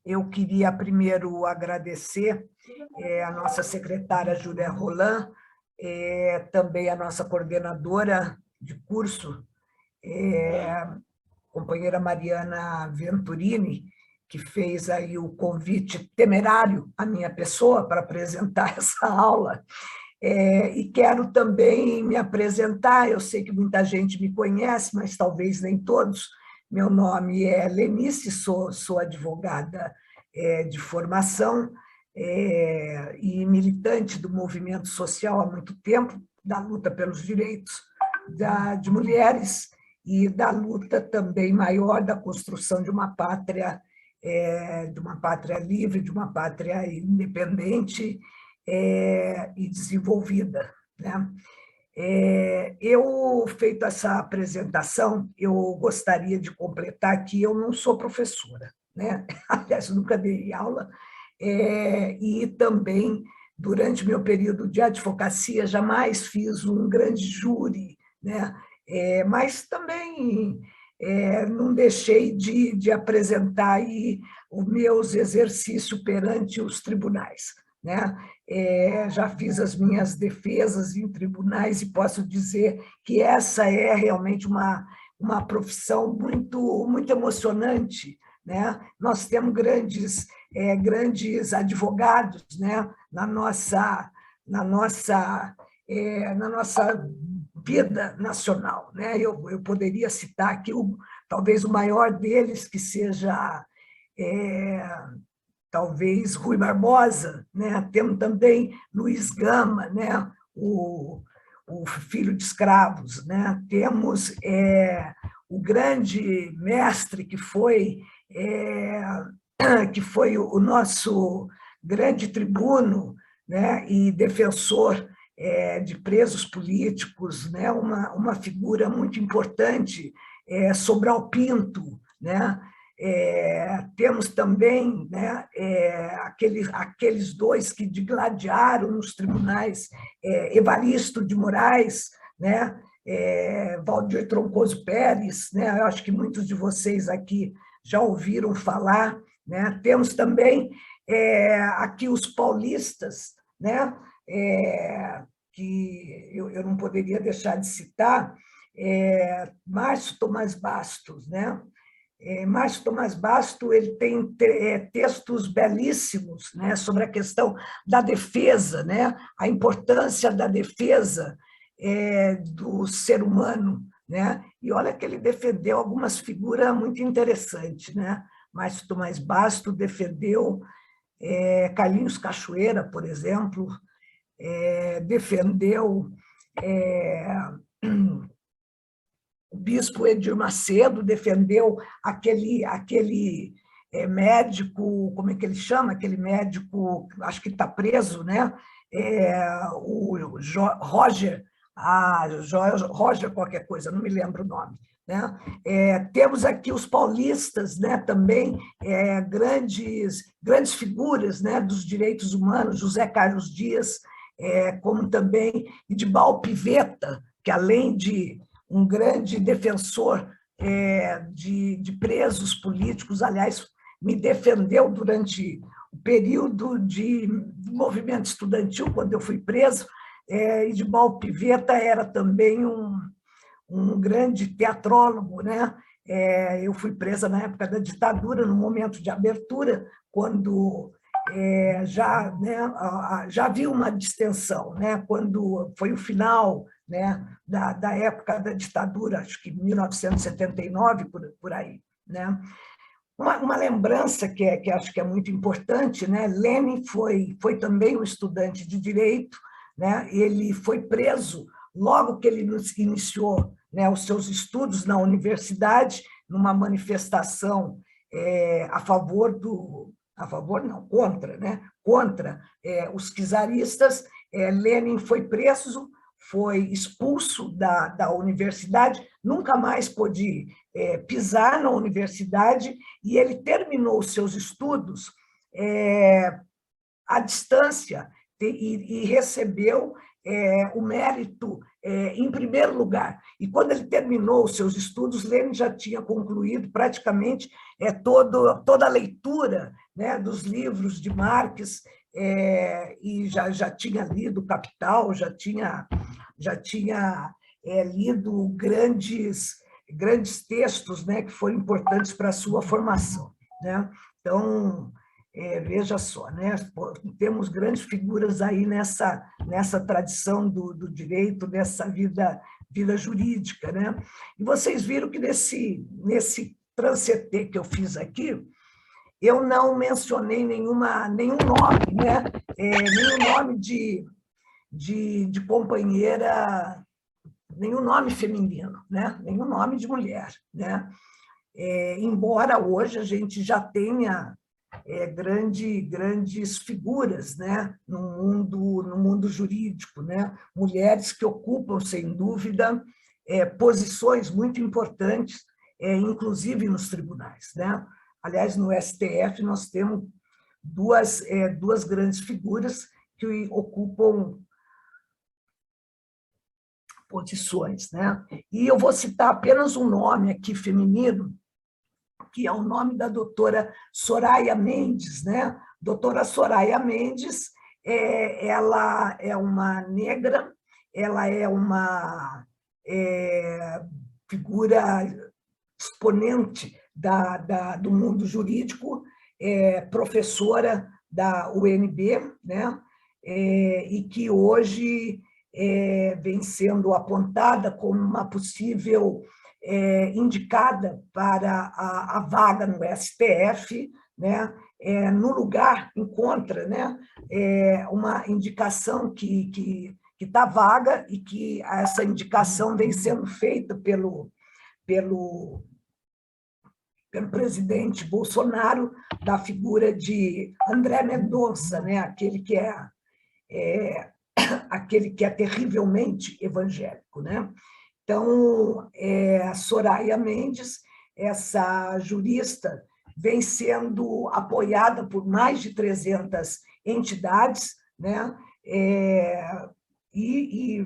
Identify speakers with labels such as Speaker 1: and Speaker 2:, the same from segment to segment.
Speaker 1: Eu queria primeiro agradecer a nossa secretária Júlia Roland, também a nossa coordenadora de curso, companheira Mariana Venturini, que fez aí o convite temerário à minha pessoa para apresentar essa aula. E quero também me apresentar, eu sei que muita gente me conhece, mas talvez nem todos. Meu nome é Lenice, sou advogada de formação e militante do movimento social há muito tempo, da luta pelos direitos de mulheres e da luta também maior da construção de uma pátria livre, de uma pátria independente e desenvolvida, né? Eu, feito essa apresentação, eu gostaria de completar que eu não sou professora, né? Aliás, nunca dei aula, e também, durante meu período de advocacia, jamais fiz um grande júri, né? Mas também não deixei de apresentar aí os meus exercícios perante os tribunais, né? Já fiz as minhas defesas em tribunais e posso dizer que essa é realmente uma profissão muito emocionante, né? Nós temos grandes advogados, né? na nossa vida nacional, né? Eu poderia citar aqui talvez o maior deles, que seja talvez Rui Barbosa, né? Temos também Luiz Gama, né? o filho de escravos, né? Temos o grande mestre que foi o nosso grande tribuno, né? E defensor de presos políticos, né? Uma figura muito importante, Sobral Pinto, né? Temos também, né, aqueles dois que digladiaram nos tribunais, Evaristo de Moraes, né, Valdir Troncoso Pérez, né, eu acho que muitos de vocês aqui já ouviram falar, né. Temos também aqui os paulistas, né, que eu não poderia deixar de citar, Márcio Tomás Bastos, né? Márcio Tomás Bastos, ele tem textos belíssimos, né, sobre a questão da defesa, né, a importância da defesa do ser humano, né, e olha que ele defendeu algumas figuras muito interessantes, né. Márcio Tomás Bastos defendeu Carlinhos Cachoeira, por exemplo, defendeu o bispo Edir Macedo, defendeu aquele médico, como é que ele chama? Aquele médico, acho que está preso, né? O Roger, Roger qualquer coisa, não me lembro o nome. Né? Temos aqui os paulistas, né, também, grandes figuras, né, dos direitos humanos, José Carlos Dias, como também Idibal Pivetta, que além de um grande defensor de presos políticos, aliás, me defendeu durante o período de movimento estudantil, quando eu fui preso. Idibal Pivetta era também um grande teatrólogo, né? Eu fui presa na época da ditadura, no momento de abertura, quando já havia uma distensão, né? Quando foi o final, né, da época da ditadura, acho que 1979, por aí, né? Uma lembrança que acho que é muito importante, né? Lenin foi também um estudante de direito, né? Ele foi preso logo que ele iniciou, né, os seus estudos na universidade, numa manifestação contra, né? Contra os czaristas. Lenin foi preso, foi expulso da universidade, nunca mais pôde pisar na universidade, e ele terminou os seus estudos à distância e recebeu o mérito em primeiro lugar. E quando ele terminou os seus estudos, Lenin já tinha concluído praticamente toda a leitura, né, dos livros de Marx, e já tinha lido Capital, já tinha lido grandes textos, né, que foram importantes para a sua formação, né? Então, veja só, né? Temos grandes figuras aí nessa tradição do direito, nessa vida jurídica, né? E vocês viram que nesse transetê que eu fiz aqui, eu não mencionei nenhum nome, né? Nenhum nome de companheira, nenhum nome feminino, né? Nenhum nome de mulher, né? Embora hoje a gente já tenha grandes figuras, né, no mundo jurídico, né, mulheres que ocupam, sem dúvida, posições muito importantes, inclusive nos tribunais, né? Aliás, no STF nós temos duas grandes figuras que ocupam posições, né? E eu vou citar apenas um nome aqui feminino, que é o nome da doutora Soraya Mendes, né? Doutora Soraya Mendes, ela é uma negra, ela é uma figura exponente do mundo jurídico, professora da UNB, né? E que hoje vem sendo apontada como uma possível indicada para a vaga no STF, né? No lugar encontra, né, uma indicação que está vaga e que essa indicação vem sendo feita pelo presidente Bolsonaro, da figura de André Mendonça, né, aquele que é terrivelmente evangélico, né? Então, a Soraya Mendes, essa jurista, vem sendo apoiada por mais de 300 entidades, né? E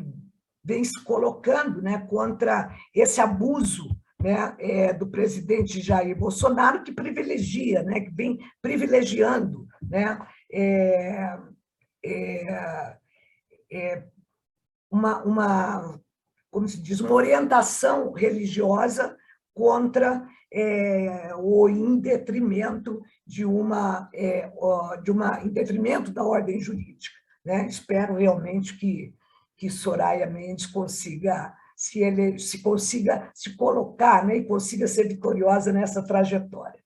Speaker 1: vem se colocando, né, contra esse abuso, né, do presidente Jair Bolsonaro, que privilegia, né, que vem privilegiando, né, como se diz, uma orientação religiosa contra ou em detrimento em detrimento da ordem jurídica, né? Espero realmente que Soraya Mendes consiga se colocar, né, e consiga ser vitoriosa nessa trajetória.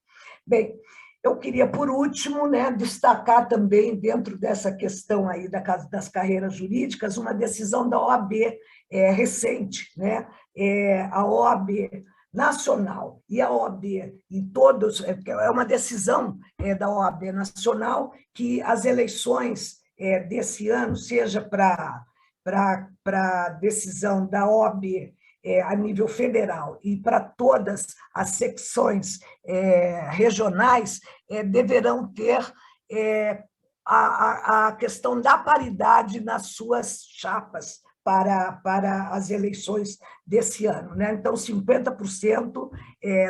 Speaker 1: Bem, eu queria, por último, né, destacar também, dentro dessa questão aí das carreiras jurídicas, uma decisão da OAB recente, né? A OAB Nacional e a OAB e todos, é uma decisão da OAB Nacional que as eleições desse ano, seja para a decisão da OAB a nível federal e para todas as secções regionais, deverão ter a questão da paridade nas suas chapas para as eleições desse ano, né? Então, 50%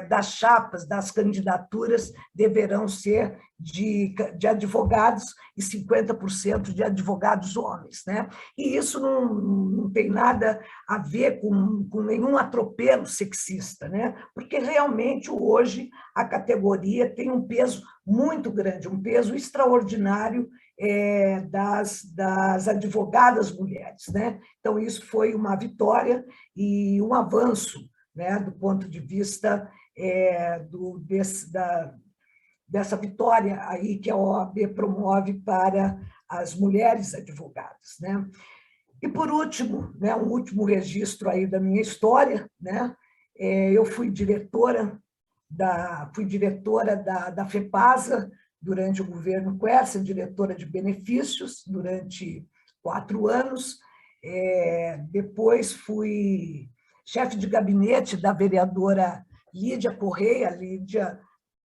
Speaker 1: das chapas, das candidaturas, deverão ser de advogados e 50% de advogados homens, né? E isso não tem nada a ver com nenhum atropelo sexista, né? Porque realmente hoje a categoria tem um peso muito grande, um peso extraordinário das advogadas mulheres, né? Então, isso foi uma vitória e um avanço, né, do ponto de vista dessa vitória aí que a OAB promove para as mulheres advogadas, né? E, por último, né, um último registro aí da minha história, né? Eu fui diretora da FEPASA durante o governo Quercia, diretora de benefícios durante 4 anos. Depois fui chefe de gabinete da vereadora Lídia Correia. Lídia,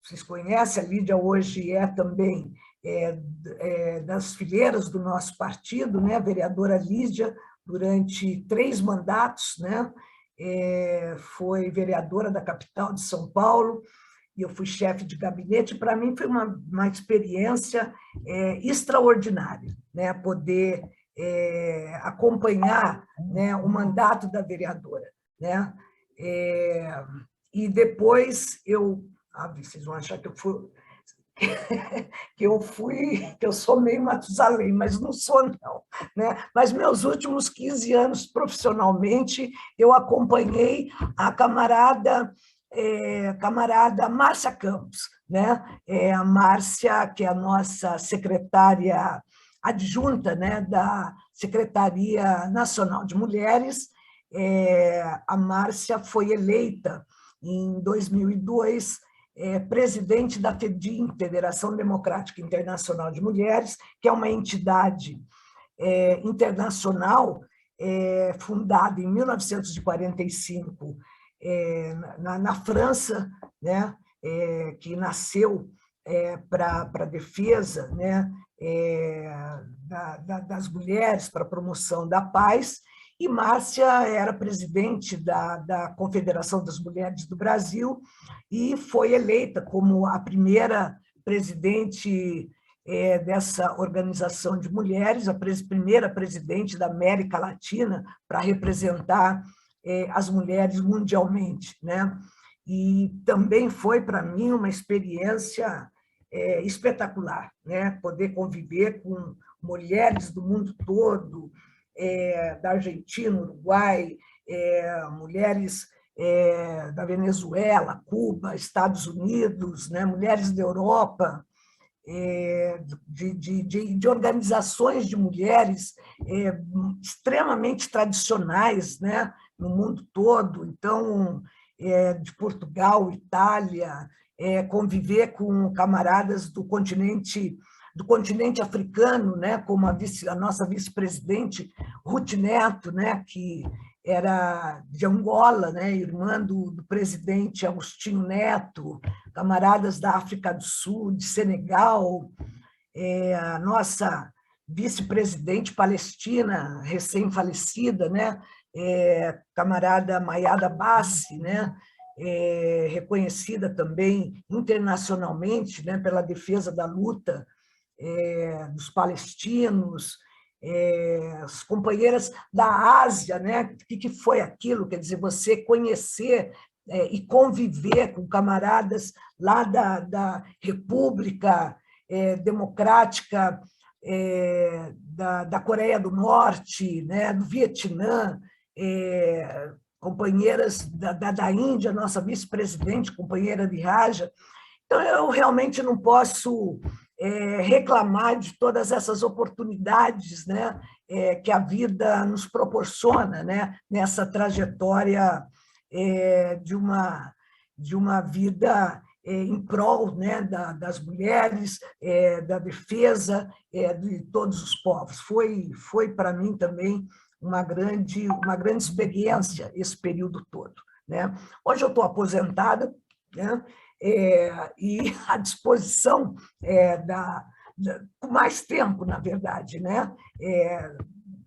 Speaker 1: vocês conhecem, a Lídia hoje também das fileiras do nosso partido, né? A vereadora Lídia, durante 3 mandatos, né? Foi vereadora da capital de São Paulo, e eu fui chefe de gabinete. Para mim foi uma experiência extraordinária, né? Poder acompanhar, né, o mandato da vereadora, né? E depois vocês vão achar que eu sou meio Matusalém, mas não sou, não, né? Mas meus últimos 15 anos profissionalmente, eu acompanhei a camarada Márcia Campos, né? A Márcia, que é a nossa secretária adjunta, né, da Secretaria Nacional de Mulheres. A Márcia foi eleita em 2002 presidente da FEDIM, Federação Democrática Internacional de Mulheres, que é uma entidade internacional fundada em 1945 na França, né, que nasceu para a defesa, né, das mulheres, para a promoção da paz. E Márcia era presidente da Confederação das Mulheres do Brasil e foi eleita como a primeira presidente dessa organização de mulheres, a primeira presidente da América Latina para representar as mulheres mundialmente, né? E também foi, para mim, uma experiência espetacular, né? Poder conviver com mulheres do mundo todo, da Argentina, Uruguai, mulheres da Venezuela, Cuba, Estados Unidos, né? Mulheres da Europa, de organizações de mulheres extremamente tradicionais, né, no mundo todo. Então, de Portugal, Itália, conviver com camaradas do continente africano, né, como a nossa vice-presidente Ruth Neto, né, que era de Angola, né, irmã do presidente Agostinho Neto, camaradas da África do Sul, de Senegal, a nossa vice-presidente palestina, recém-falecida, né, camarada Mayada Bassi, né, reconhecida também internacionalmente, né, pela defesa da luta dos palestinos, as companheiras da Ásia, né? O que foi aquilo? Quer dizer, você conhecer e conviver com camaradas lá da República Democrática da Coreia do Norte, né? Do Vietnã, companheiras da Índia, nossa vice-presidente, companheira de Raja. Então, eu realmente não posso reclamar de todas essas oportunidades, né, que a vida nos proporciona, né, nessa trajetória de uma vida em prol, né, das mulheres, da defesa de todos os povos. Foi para mim também uma grande experiência esse período todo, né? Hoje eu estou aposentada, né? E à disposição com mais tempo, na verdade, né?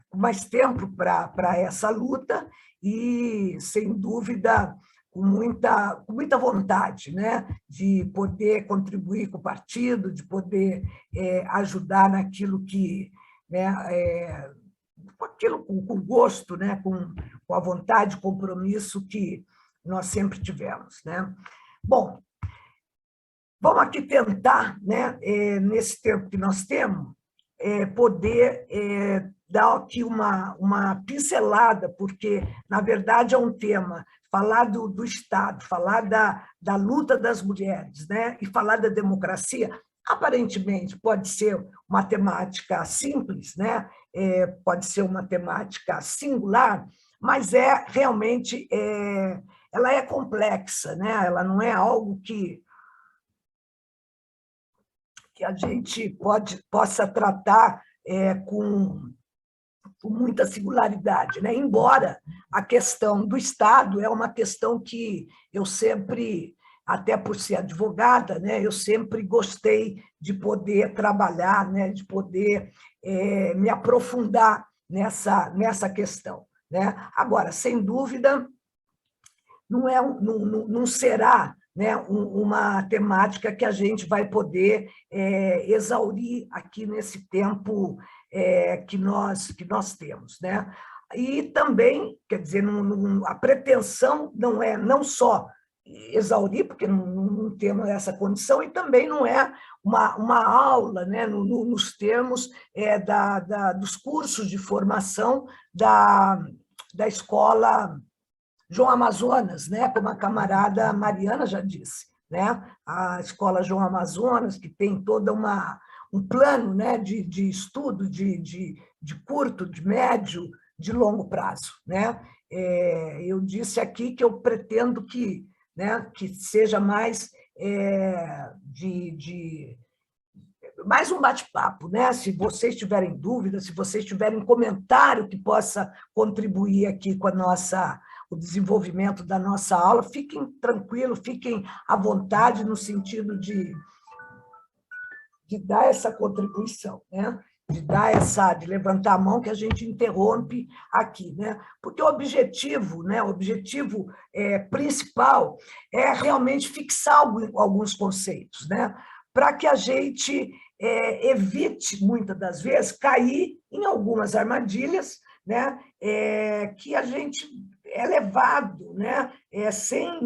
Speaker 1: Com mais tempo para essa luta e, sem dúvida, com muita vontade, né? De poder contribuir com o partido, de poder ajudar naquilo que... né? Com gosto, né? Com a vontade, compromisso que nós sempre tivemos, né? Bom, vamos aqui tentar, né, nesse tempo que nós temos, poder dar aqui uma pincelada, porque, na verdade, é um tema, falar do Estado, falar da luta das mulheres, né, e falar da democracia, aparentemente pode ser uma temática simples, né, pode ser uma temática singular, mas realmente ela é complexa, né, ela não é algo que a gente possa tratar com muita singularidade, né? Embora a questão do Estado é uma questão que eu sempre, até por ser advogada, né, eu sempre gostei de poder trabalhar, né, de poder me aprofundar nessa questão, né? Agora, sem dúvida, não será, né, uma temática que a gente vai poder exaurir aqui nesse tempo que nós temos, né? E também, quer dizer, a pretensão não é não só exaurir, porque não temos essa condição, e também não é uma aula, né, nos termos dos cursos de formação da escola João Amazonas, né, como a camarada Mariana já disse, né, a escola João Amazonas, que tem toda um plano, né, de estudo de curto, de médio, de longo prazo, né? Eu disse aqui que eu pretendo né, que seja mais mais um bate-papo, né? Se vocês tiverem dúvidas, se vocês tiverem comentário que possa contribuir aqui com o desenvolvimento da nossa aula, fiquem tranquilos, fiquem à vontade no sentido de dar essa contribuição, né? De levantar a mão que a gente interrompe aqui, né? Porque o objetivo, né? O objetivo principal é realmente fixar alguns conceitos, né? Para que a gente evite, muitas das vezes, cair em algumas armadilhas, né? Que a gente é levado, né? Sem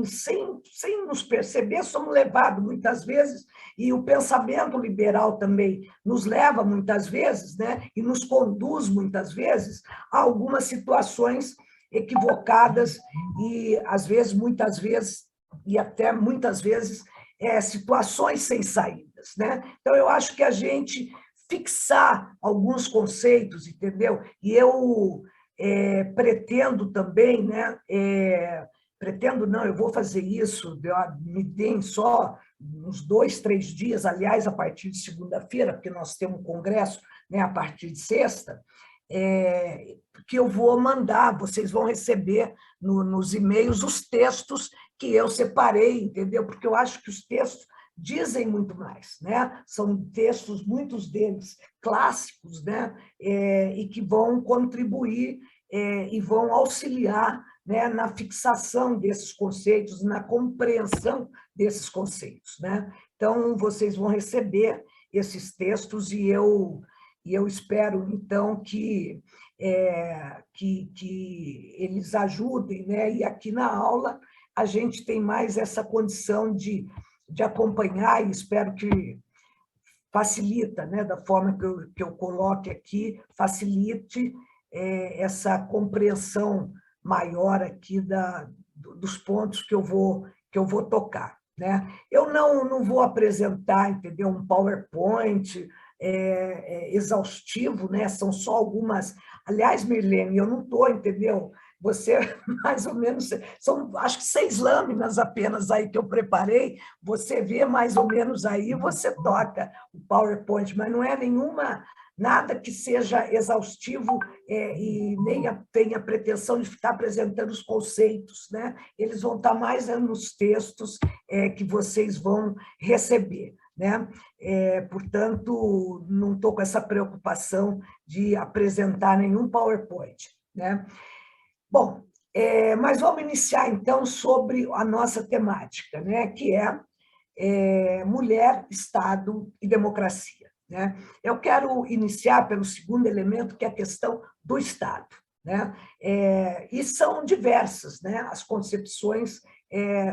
Speaker 1: nos perceber, somos levados muitas vezes, e o pensamento liberal também nos leva muitas vezes, né? E nos conduz muitas vezes a algumas situações equivocadas e, às vezes, muitas vezes, e até muitas vezes, situações sem saídas, né? Então, eu acho que a gente fixar alguns conceitos, entendeu? E eu pretendo também, né? Pretendo não, eu vou fazer isso, me deem só uns 2, 3 dias, aliás, a partir de segunda-feira, porque nós temos um congresso, né, a partir de sexta, que eu vou mandar, vocês vão receber nos e-mails os textos que eu separei, entendeu? Porque eu acho que os textos dizem muito mais, né? São textos, muitos deles clássicos, né? E que vão contribuir e vão auxiliar, né, na fixação desses conceitos, na compreensão desses conceitos, né? Então, vocês vão receber esses textos e eu espero, então, que eles ajudem, né? E aqui na aula a gente tem mais essa condição de acompanhar, e espero que facilita, né? Da forma que eu coloque aqui, facilite essa compreensão maior aqui dos pontos que eu vou tocar, né? Eu não vou apresentar, entendeu, um PowerPoint exaustivo, né? São só algumas. Aliás, Mirlene, eu não estou, entendeu? Você, mais ou menos, são acho que 6 lâminas apenas aí que eu preparei, você vê mais ou menos aí, você toca o PowerPoint, mas não é nada que seja exaustivo e nem tenha pretensão de estar apresentando os conceitos, né? Eles vão estar mais nos textos que vocês vão receber, né? Portanto, não estou com essa preocupação de apresentar nenhum PowerPoint, né? Bom, mas vamos iniciar, então, sobre a nossa temática, né? Que é mulher, Estado e democracia, né? Eu quero iniciar pelo segundo elemento, que é a questão do Estado, né? E são diversas, né, as concepções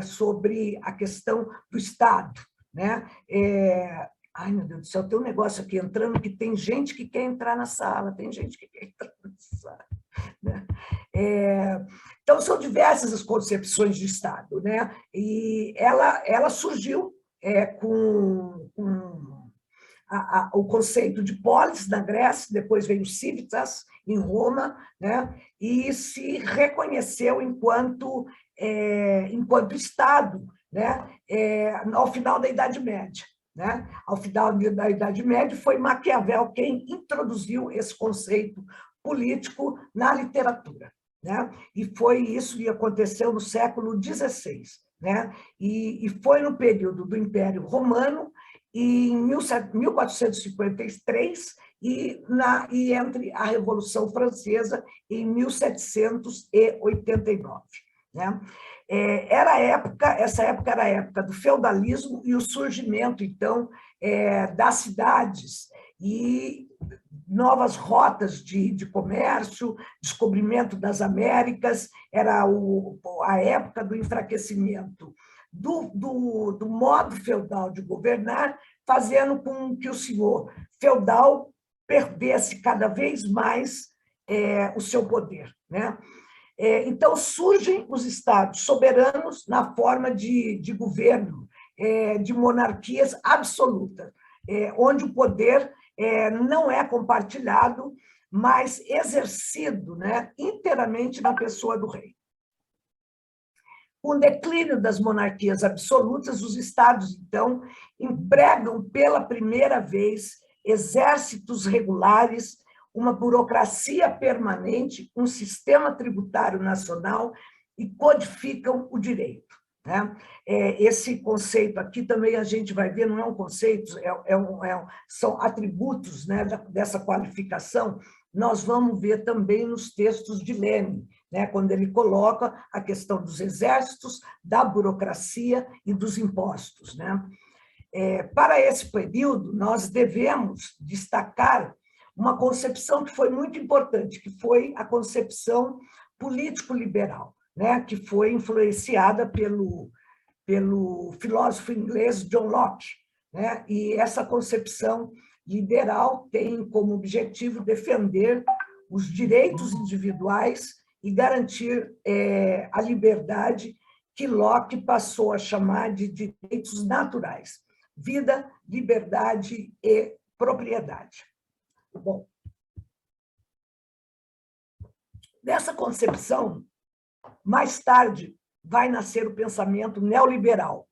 Speaker 1: sobre a questão do Estado, né? Ai, meu Deus do céu, tem um negócio aqui entrando que tem gente que quer entrar na sala, tem gente que quer entrar na sala, né? Então, são diversas as concepções de Estado, né? E ela surgiu com o conceito de polis na Grécia, depois veio civitas em Roma, né? E se reconheceu enquanto Estado, né? Ao final da Idade Média, né? Ao final da Idade Média, foi Maquiavel quem introduziu esse conceito político na literatura, né? E foi isso que aconteceu no século XVI, né? E foi no período do Império Romano em 1453 e entre a Revolução Francesa em 1789. Né? Essa época era a época do feudalismo e o surgimento, então, das cidades e novas rotas de comércio, descobrimento das Américas, era a época do enfraquecimento do modo feudal de governar, fazendo com que o senhor feudal perdesse cada vez mais o seu poder. Né? Então, surgem os estados soberanos na forma de governo, de monarquias absolutas, onde o poder não é compartilhado, mas exercido, né, inteiramente na pessoa do rei. Com o declínio das monarquias absolutas, os estados, então, empregam pela primeira vez exércitos regulares, uma burocracia permanente, um sistema tributário nacional e codificam o direito. Né? Esse conceito aqui também a gente vai ver, não é um conceito, são atributos, né, dessa qualificação, nós vamos ver também nos textos de Lenin, né, quando ele coloca a questão dos exércitos, da burocracia e dos impostos. Né? Para esse período, nós devemos destacar uma concepção que foi muito importante, que foi a concepção político-liberal, né, que foi influenciada pelo filósofo inglês John Locke. Né? E essa concepção liberal tem como objetivo defender os direitos individuais e garantir a liberdade que Locke passou a chamar de direitos naturais: vida, liberdade e propriedade. Bom, dessa concepção, mais tarde, vai nascer o pensamento neoliberal,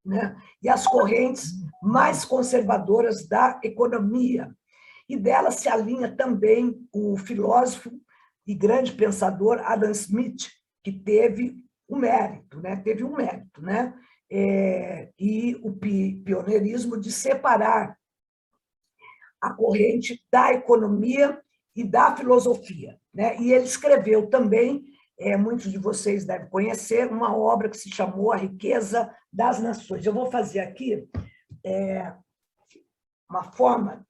Speaker 1: né? E as correntes mais conservadoras da economia. E dela se alinha também o filósofo e grande pensador Adam Smith, que teve um mérito, né? E o pioneirismo de separar a corrente da economia e da filosofia. Né? E ele escreveu também, muitos de vocês devem conhecer, uma obra que se chamou A Riqueza das Nações. Eu vou fazer aqui uma forma,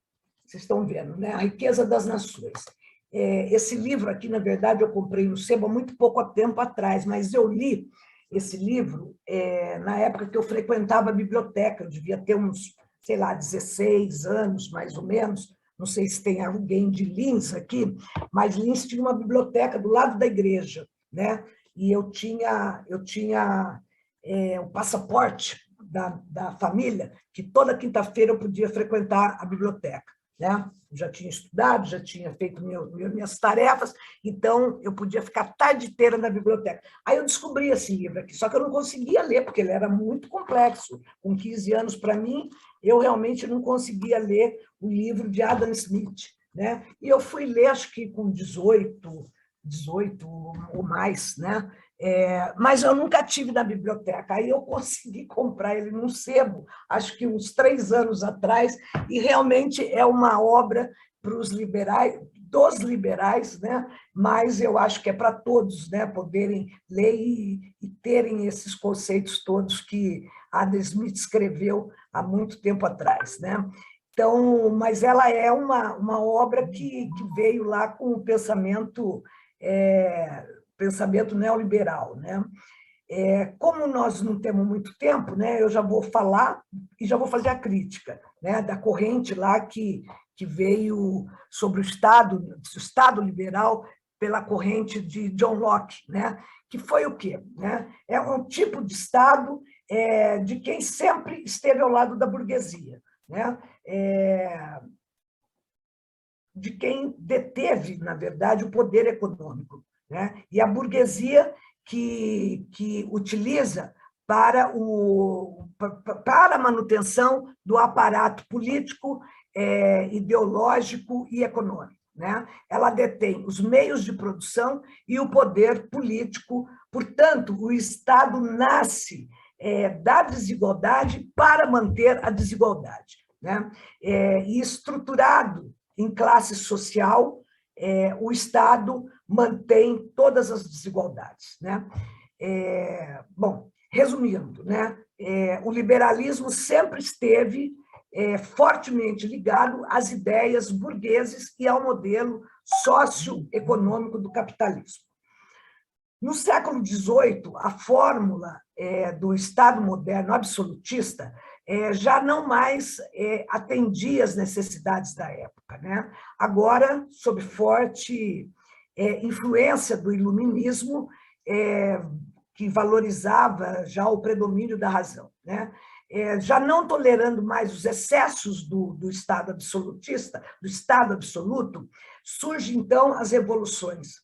Speaker 1: vocês estão vendo, né? A Riqueza das Nações. Esse livro aqui, na verdade, eu comprei no sebo há muito pouco tempo atrás, mas eu li esse livro na época que eu frequentava a biblioteca, eu devia ter uns, sei lá, 16 anos, mais ou menos, não sei se tem alguém de Linz aqui, mas Linz tinha uma biblioteca do lado da igreja, né? E eu tinha o passaporte da família, que toda quinta-feira eu podia frequentar a biblioteca. Né? Já tinha estudado, já tinha feito minhas tarefas, então eu podia ficar a tarde inteira na biblioteca. Aí eu descobri esse livro aqui, só que eu não conseguia ler, porque ele era muito complexo. Com 15 anos, para mim, eu realmente não conseguia ler o livro de Adam Smith. Né? E eu fui ler, acho que com 18 ou mais, né? Mas eu nunca tive na biblioteca. Aí eu consegui comprar ele num sebo, acho que uns 3 anos atrás, e realmente é uma obra para os liberais, dos liberais, né? Mas eu acho que é para todos, né? Poderem ler e terem esses conceitos todos que Adam Smith escreveu há muito tempo atrás. Né? Então, mas ela é uma obra que veio lá com o pensamento neoliberal. Né? Como nós não temos muito tempo, né, eu já vou falar e já vou fazer a crítica, né, da corrente lá que veio sobre o Estado liberal pela corrente de John Locke, né, que foi o quê? Né? É um tipo de Estado de quem sempre esteve ao lado da burguesia, né? De quem deteve, na verdade, o poder econômico. Né? E a burguesia que utiliza para a manutenção do aparato político, ideológico e econômico. Né? Ela detém os meios de produção e o poder político, portanto, o Estado nasce da desigualdade para manter a desigualdade, né? E estruturado em classe social, o Estado mantém todas as desigualdades, né? Bom, resumindo, né? O liberalismo sempre esteve fortemente ligado às ideias burgueses e ao modelo socioeconômico do capitalismo. No século XVIII, a fórmula do Estado moderno absolutista já não mais atendia às necessidades da época, né? Agora, sob forte influência do iluminismo, que valorizava já o predomínio da razão, né? Já não tolerando mais os excessos do Estado absolutista, do Estado absoluto, surgem, então, as revoluções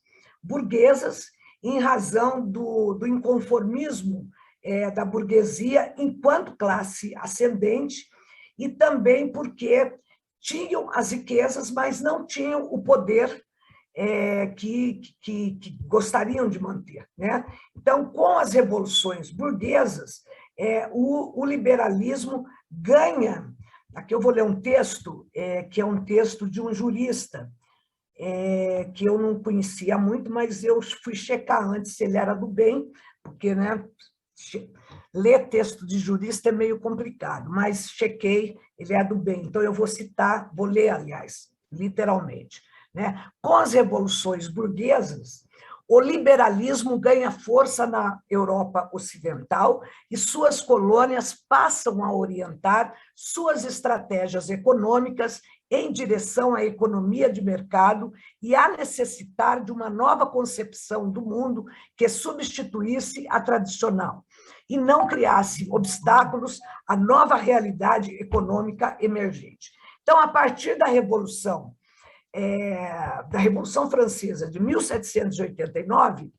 Speaker 1: burguesas, em razão do inconformismo da burguesia enquanto classe ascendente, e também porque tinham as riquezas, mas não tinham o poder que gostariam de manter, né? Então, com as revoluções burguesas, o liberalismo ganha. Aqui eu vou ler um texto, que é um texto de um jurista, que eu não conhecia muito, mas eu fui checar antes se ele era do bem, porque, né, ler texto de jurista é meio complicado, mas chequei, ele é do bem. Então, eu vou citar, vou ler, aliás, literalmente, né? Com as revoluções burguesas, o liberalismo ganha força na Europa Ocidental e suas colônias passam a orientar suas estratégias econômicas em direção à economia de mercado e a necessitar de uma nova concepção do mundo que substituísse a tradicional e não criasse obstáculos à nova realidade econômica emergente. Então, a partir da Revolução Francesa de 1789,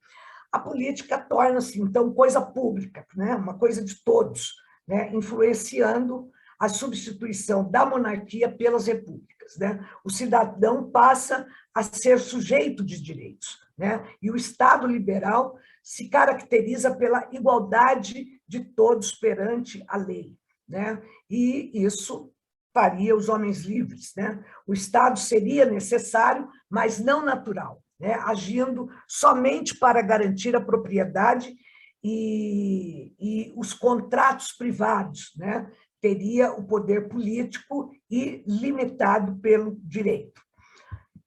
Speaker 1: a política torna-se, então, coisa pública, né? Uma coisa de todos, né? Influenciando a substituição da monarquia pelas repúblicas, né? O cidadão passa a ser sujeito de direitos, né? E o Estado liberal se caracteriza pela igualdade de todos perante a lei, né? E isso faria os homens livres, né? O Estado seria necessário, mas não natural, né? Agindo somente para garantir a propriedade e os contratos privados, né? Teria o poder político e limitado pelo direito.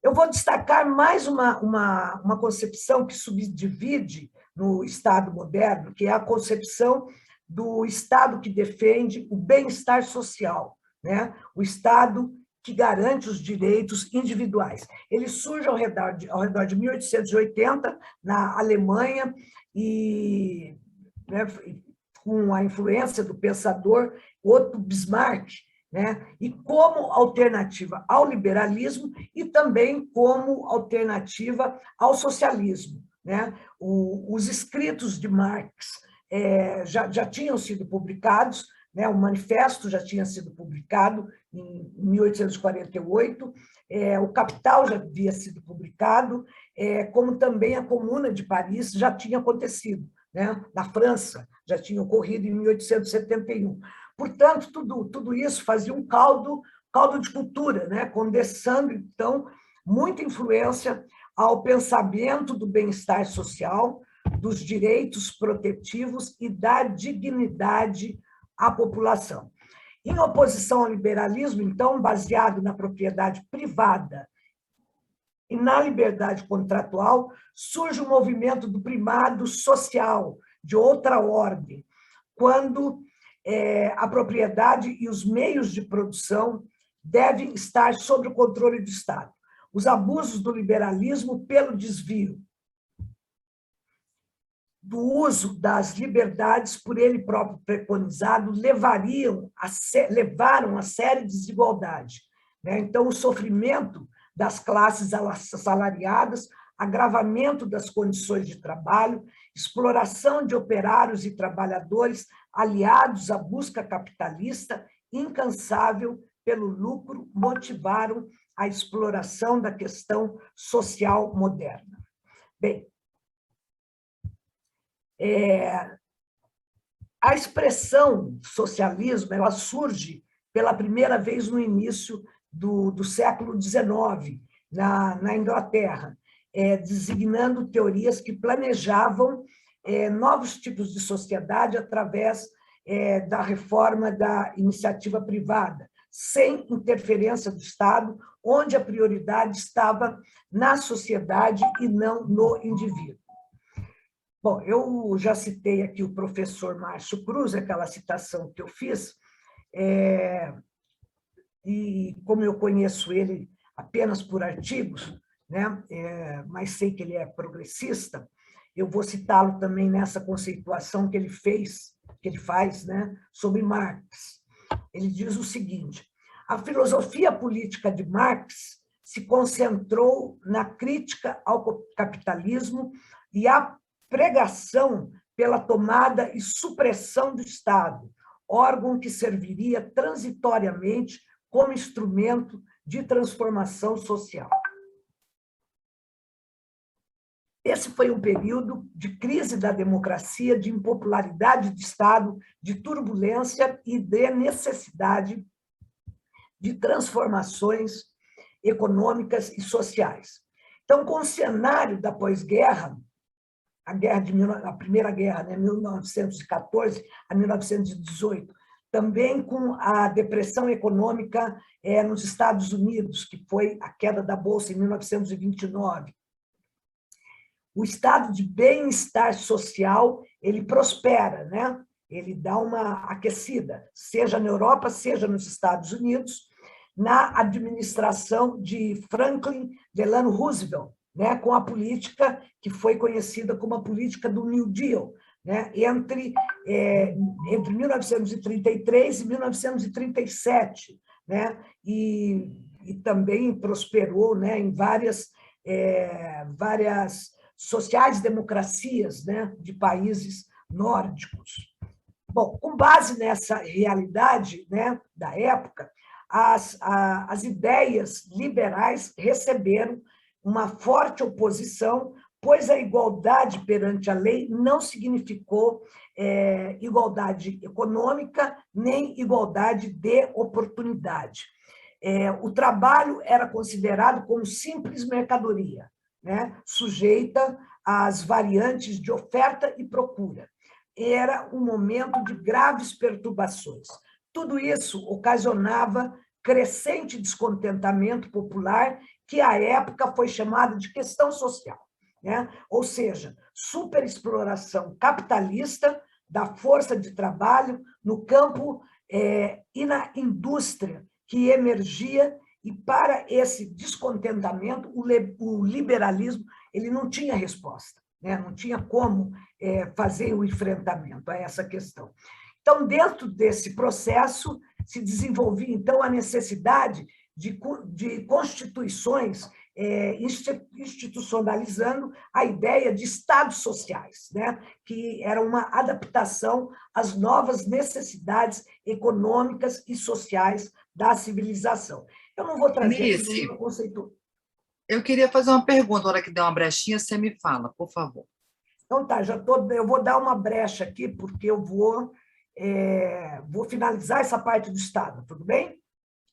Speaker 1: Eu vou destacar mais uma concepção que subdivide no Estado moderno, que é a concepção do Estado que defende o bem-estar social, né? O Estado que garante os direitos individuais. Ele surge ao redor de 1880, na Alemanha, e, né, com a influência do pensador Otto Bismarck, né? E como alternativa ao liberalismo e também como alternativa ao socialismo, né? Os escritos de Marx já tinham sido publicados, né? O manifesto já tinha sido publicado em 1848, o Capital já havia sido publicado, como também a Comuna de Paris já tinha acontecido, né? Na França, já tinha ocorrido em 1871. Portanto, tudo isso fazia um caldo de cultura, né? Condensando, então, muita influência ao pensamento do bem-estar social, dos direitos protetivos e da dignidade à população. Em oposição ao liberalismo, então, baseado na propriedade privada e na liberdade contratual, surge o movimento do primado social, de outra ordem, quando a propriedade e os meios de produção devem estar sob o controle do Estado. Os abusos do liberalismo pelo desvio do uso das liberdades por ele próprio preconizado levaram a séria desigualdade, né? Então, o sofrimento das classes assalariadas, agravamento das condições de trabalho, exploração de operários e trabalhadores aliados à busca capitalista incansável pelo lucro motivaram a exploração da questão social moderna. Bem, A expressão socialismo ela surge pela primeira vez no início do século XIX, na Inglaterra, designando teorias que planejavam novos tipos de sociedade através da reforma da iniciativa privada, sem interferência do Estado, onde a prioridade estava na sociedade e não no indivíduo. Bom, eu já citei aqui o professor Márcio Cruz, aquela citação que eu fiz, e como eu conheço ele apenas por artigos, né, mas sei que ele é progressista, eu vou citá-lo também nessa conceituação que ele faz, né, sobre Marx. Ele diz o seguinte: a filosofia política de Marx se concentrou na crítica ao capitalismo e à pregação pela tomada e supressão do Estado, órgão que serviria transitoriamente como instrumento de transformação social. Esse foi um período de crise da democracia, de impopularidade do Estado, de turbulência e de necessidade de transformações econômicas e sociais. Então, com o cenário da pós-guerra, a Primeira Guerra, né, 1914 a 1918, também com a depressão econômica nos Estados Unidos, que foi a queda da Bolsa em 1929. O estado de bem-estar social, ele prospera, né? Ele dá uma aquecida, seja na Europa, seja nos Estados Unidos, na administração de Franklin Delano Roosevelt, né? Com a política que foi conhecida como a política do New Deal, né? Entre 1933 e 1937, né? E também prosperou, né? Em várias sociais-democracias, né, de países nórdicos. Bom, com base nessa realidade, né, da época, as ideias liberais receberam uma forte oposição, pois a igualdade perante a lei não significou igualdade econômica nem igualdade de oportunidade. O trabalho era considerado como simples mercadoria, né, sujeita às variantes de oferta e procura. Era um momento de graves perturbações. Tudo isso ocasionava crescente descontentamento popular, que à época foi chamado de questão social, né? Ou seja, superexploração capitalista da força de trabalho no campo e na indústria que emergia. E para esse descontentamento, o liberalismo ele não tinha resposta, né? Não tinha como fazer o enfrentamento a essa questão. Então, dentro desse processo, se desenvolvia, então, a necessidade de constituições institucionalizando a ideia de estados sociais, né? Que era uma adaptação às novas necessidades econômicas e sociais da civilização. Eu não vou trazer
Speaker 2: Nice,
Speaker 1: nenhum conceito.
Speaker 2: eu queria fazer uma pergunta, na hora que der uma brechinha, você me fala, por favor.
Speaker 1: Então, tá, eu vou dar uma brecha aqui, porque eu vou finalizar essa parte do Estado, tudo bem?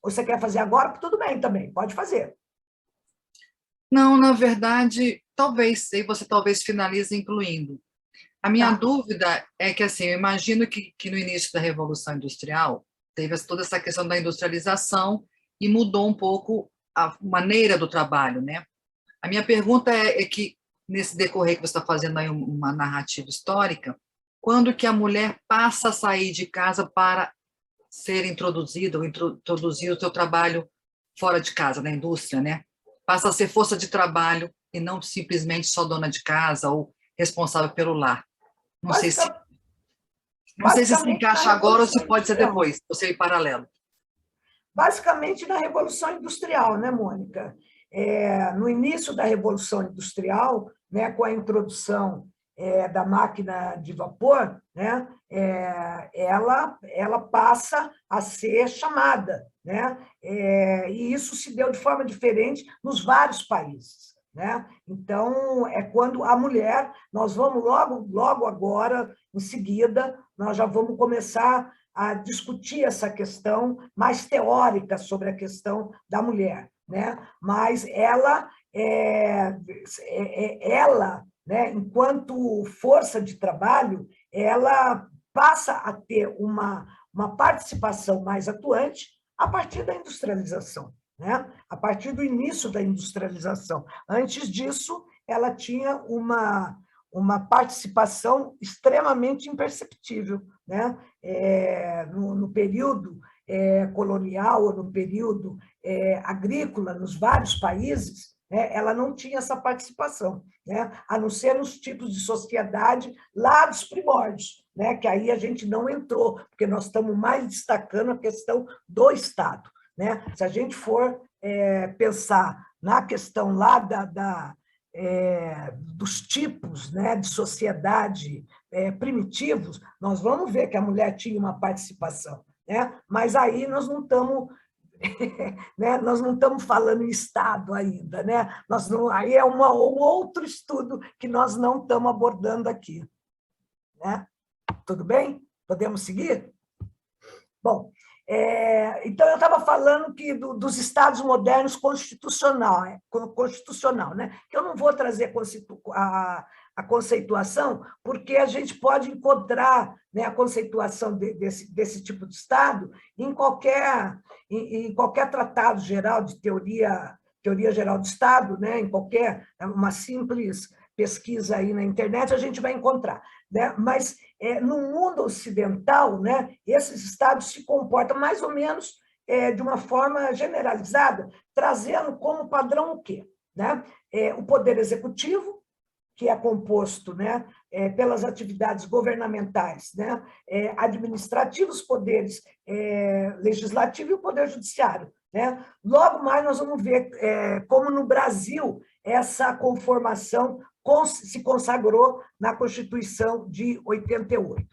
Speaker 1: Ou você quer fazer agora? Tudo bem também, pode fazer.
Speaker 2: Não, na verdade, talvez, e você talvez finalize incluindo. A minha
Speaker 1: Tá.
Speaker 2: dúvida é que, assim, eu imagino que no início da Revolução Industrial, teve toda essa questão da industrialização e mudou um pouco a maneira do trabalho, né? A minha pergunta é que, nesse decorrer que você está fazendo aí uma narrativa histórica, quando que a mulher passa a sair de casa para ser introduzida ou introduzir o seu trabalho fora de casa, na indústria, né? Passa a ser força de trabalho e não simplesmente só dona de casa ou responsável pelo lar. Não sei se, não sei se
Speaker 1: Basicamente, na
Speaker 2: encaixa agora ou
Speaker 1: Revolução
Speaker 2: se pode ser
Speaker 1: Industrial.
Speaker 2: depois, ou ser em paralelo.
Speaker 1: Basicamente, na Revolução Industrial, né, Mônica? No início da Revolução Industrial, né, com a introdução da máquina de vapor, né, ela passa a ser chamada, né? E isso se deu de forma diferente nos vários países, né? Então, é quando a mulher, nós vamos logo agora, em seguida, nós já vamos começar a discutir essa questão mais teórica sobre a questão da mulher, né? Mas ela, né, enquanto força de trabalho, ela passa a ter uma participação mais atuante a partir da industrialização, né? A partir do início da industrialização. Antes disso, ela tinha uma participação extremamente imperceptível, né? No período colonial ou no período agrícola, nos vários países, né, ela não tinha essa participação, né, a não ser nos tipos de sociedade lá dos primórdios, né, que aí a gente não entrou, porque nós estamos mais destacando a questão do Estado. Né? Se a gente for pensar na questão lá dos tipos, né, de sociedade primitivos, nós vamos ver que a mulher tinha uma participação, né? Mas aí nós não estamos né? Nós não estamos falando em Estado ainda, né? Aí é um outro estudo que nós não estamos abordando aqui. Né? Tudo bem? Podemos seguir? Bom, então eu estava falando que dos Estados modernos constitucional, né? Que eu não vou trazer a conceituação, porque a gente pode encontrar, né, a conceituação desse tipo de Estado em qualquer tratado geral de teoria geral do Estado, né, em qualquer uma simples pesquisa aí na internet, a gente vai encontrar. Né? Mas no mundo ocidental, né, esses estados se comportam mais ou menos de uma forma generalizada, trazendo como padrão o quê? Né? O poder executivo, que é composto, né, pelas atividades governamentais, né, administrativos, poderes legislativo e o poder judiciário. Né? Logo mais nós vamos ver como no Brasil essa conformação se consagrou na Constituição de 88.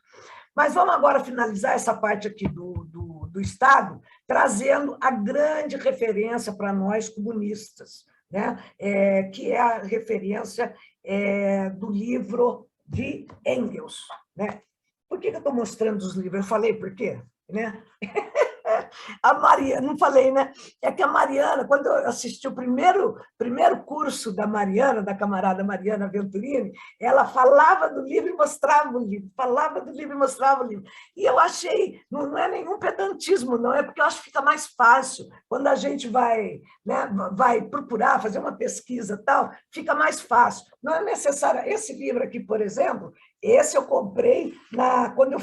Speaker 1: Mas vamos agora finalizar essa parte aqui do Estado, trazendo a grande referência para nós comunistas, né? Que é a referência do livro de Engels. Né? Por que eu estou mostrando os livros? Eu falei por quê? Né? A Mariana, não falei, né? É que a Mariana, quando eu assisti o primeiro curso da Mariana, da camarada Mariana Venturini, ela falava do livro e mostrava o livro, falava do livro e mostrava o livro. E eu achei, não é nenhum pedantismo, não, é porque eu acho que fica mais fácil. Quando a gente vai procurar, fazer uma pesquisa tal, fica mais fácil. Não é necessário. Esse livro aqui, por exemplo, esse eu comprei quando eu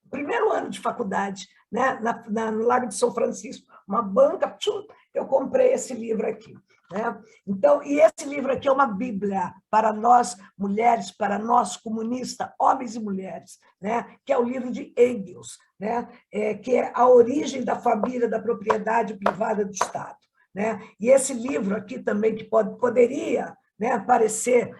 Speaker 1: primeiro ano de faculdade, né, no Lago de São Francisco, uma banca, eu comprei esse livro aqui. Né? Então, e esse livro aqui é uma bíblia para nós mulheres, para nós comunistas, homens e mulheres, né? Que é o livro de Engels, né? Que é a origem da família, da propriedade privada do Estado. Né? E esse livro aqui também, que poderia, né, parecer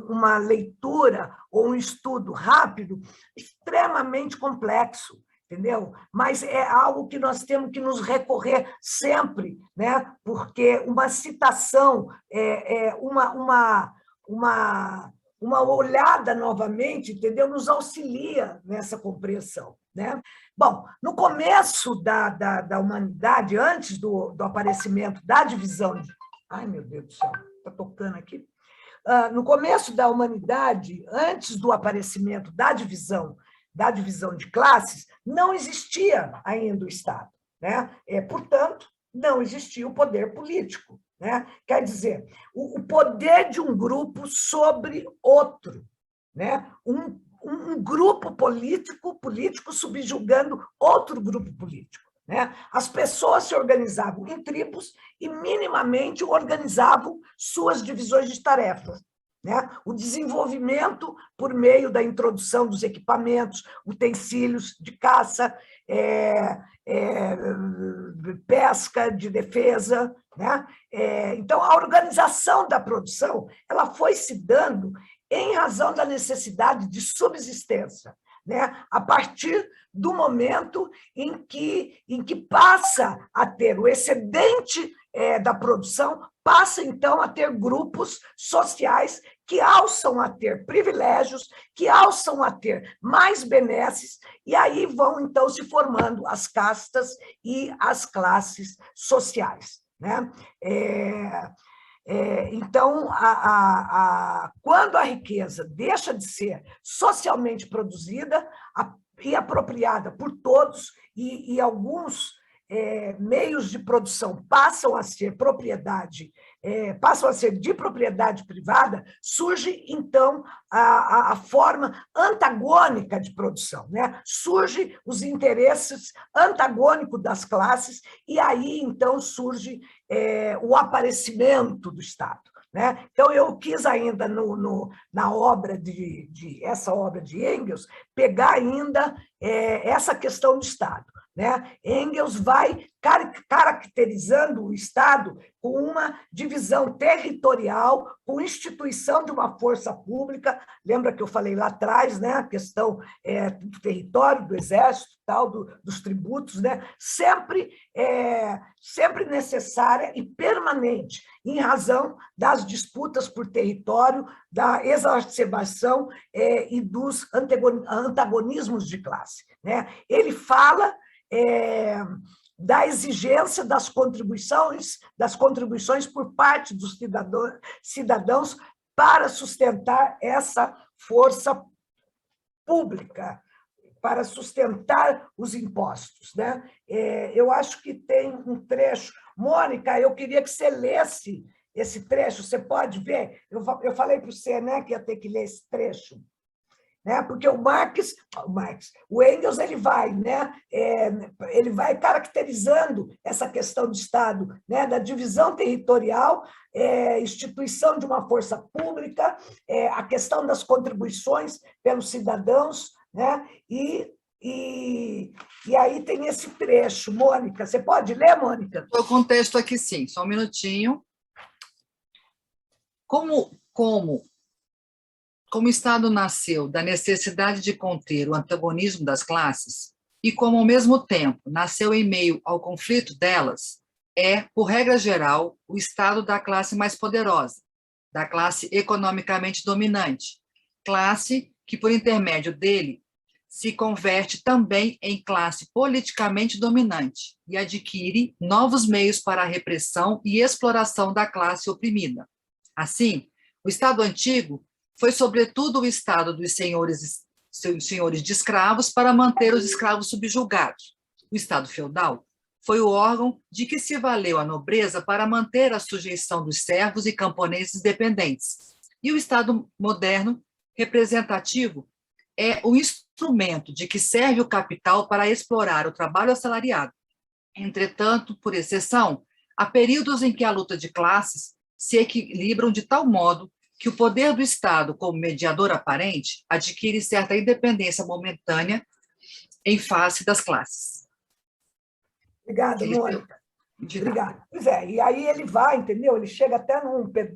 Speaker 1: uma leitura ou um estudo rápido, extremamente complexo, entendeu? Mas é algo que nós temos que nos recorrer sempre, né? Porque uma citação, uma olhada novamente, entendeu? Nos auxilia nessa compreensão. Né? Bom, no começo da humanidade, antes do aparecimento da divisão de... Ai, meu Deus do céu, está tocando aqui. No começo da humanidade, antes do aparecimento da divisão de classes, não existia ainda o Estado. Né? Portanto, não existia o poder político. Né? Quer dizer, o poder de um grupo sobre outro. Né? Um grupo político subjugando outro grupo político. Né? As pessoas se organizavam em tribos e minimamente organizavam suas divisões de tarefas. Né? O desenvolvimento por meio da introdução dos equipamentos, utensílios de caça, pesca, de defesa. Né? Então, a organização da produção ela foi se dando em razão da necessidade de subsistência. né? A partir do momento em que passa a ter o excedente da produção, passa, então, a ter grupos sociais que alçam a ter privilégios, que alçam a ter mais benesses, e aí vão, então, se formando as castas e as classes sociais, né? Então, quando a riqueza deixa de ser socialmente produzida e apropriada por todos, e alguns meios de produção passam a ser de propriedade privada, surge, então, a forma antagônica de produção, né? Surge os interesses antagônicos das classes, e aí, então, surge o aparecimento do Estado, né? Então, eu quis ainda, na obra essa obra de Engels, pegar ainda essa questão do Estado, né? Engels vai caracterizando o Estado com uma divisão territorial, com instituição de uma força pública. Lembra que eu falei lá atrás, né? A questão do território, do exército, tal, dos tributos, né? Sempre necessária e permanente, em razão das disputas por território, da exacerbação e dos antagonismos de classe, né? Ele fala da exigência das contribuições por parte dos cidadãos para sustentar essa força pública, para sustentar os impostos, né? Eu acho que tem um trecho. Mônica, eu queria que você lesse esse trecho. Você pode ver? Eu falei para você, né, que ia ter que ler esse trecho, né? Porque o Engels, ele vai, né? Ele vai caracterizando essa questão de Estado, né? Da divisão territorial, instituição de uma força pública, a questão das contribuições pelos cidadãos, né? E aí tem esse trecho. Mônica, você pode ler, Mônica?
Speaker 2: Estou com o texto aqui, sim, só um minutinho. Como o Estado nasceu da necessidade de conter o antagonismo das classes e como, ao mesmo tempo, nasceu em meio ao conflito delas, por regra geral, o Estado da classe mais poderosa, da classe economicamente dominante, classe que, por intermédio dele, se converte também em classe politicamente dominante e adquire novos meios para a repressão e exploração da classe oprimida. Assim, o Estado antigo foi, sobretudo, o Estado dos senhores de escravos para manter os escravos subjugados. O Estado feudal foi o órgão de que se valeu a nobreza para manter a sujeição dos servos e camponeses dependentes. E o Estado moderno, representativo, é o instrumento de que serve o capital para explorar o trabalho assalariado. Entretanto, por exceção, há períodos em que a luta de classes se equilibram de tal modo que o poder do Estado, como mediador aparente, adquire certa independência momentânea em face das classes.
Speaker 1: Obrigada, Mônica. Obrigada. Pois e aí ele vai, entendeu? Ele chega até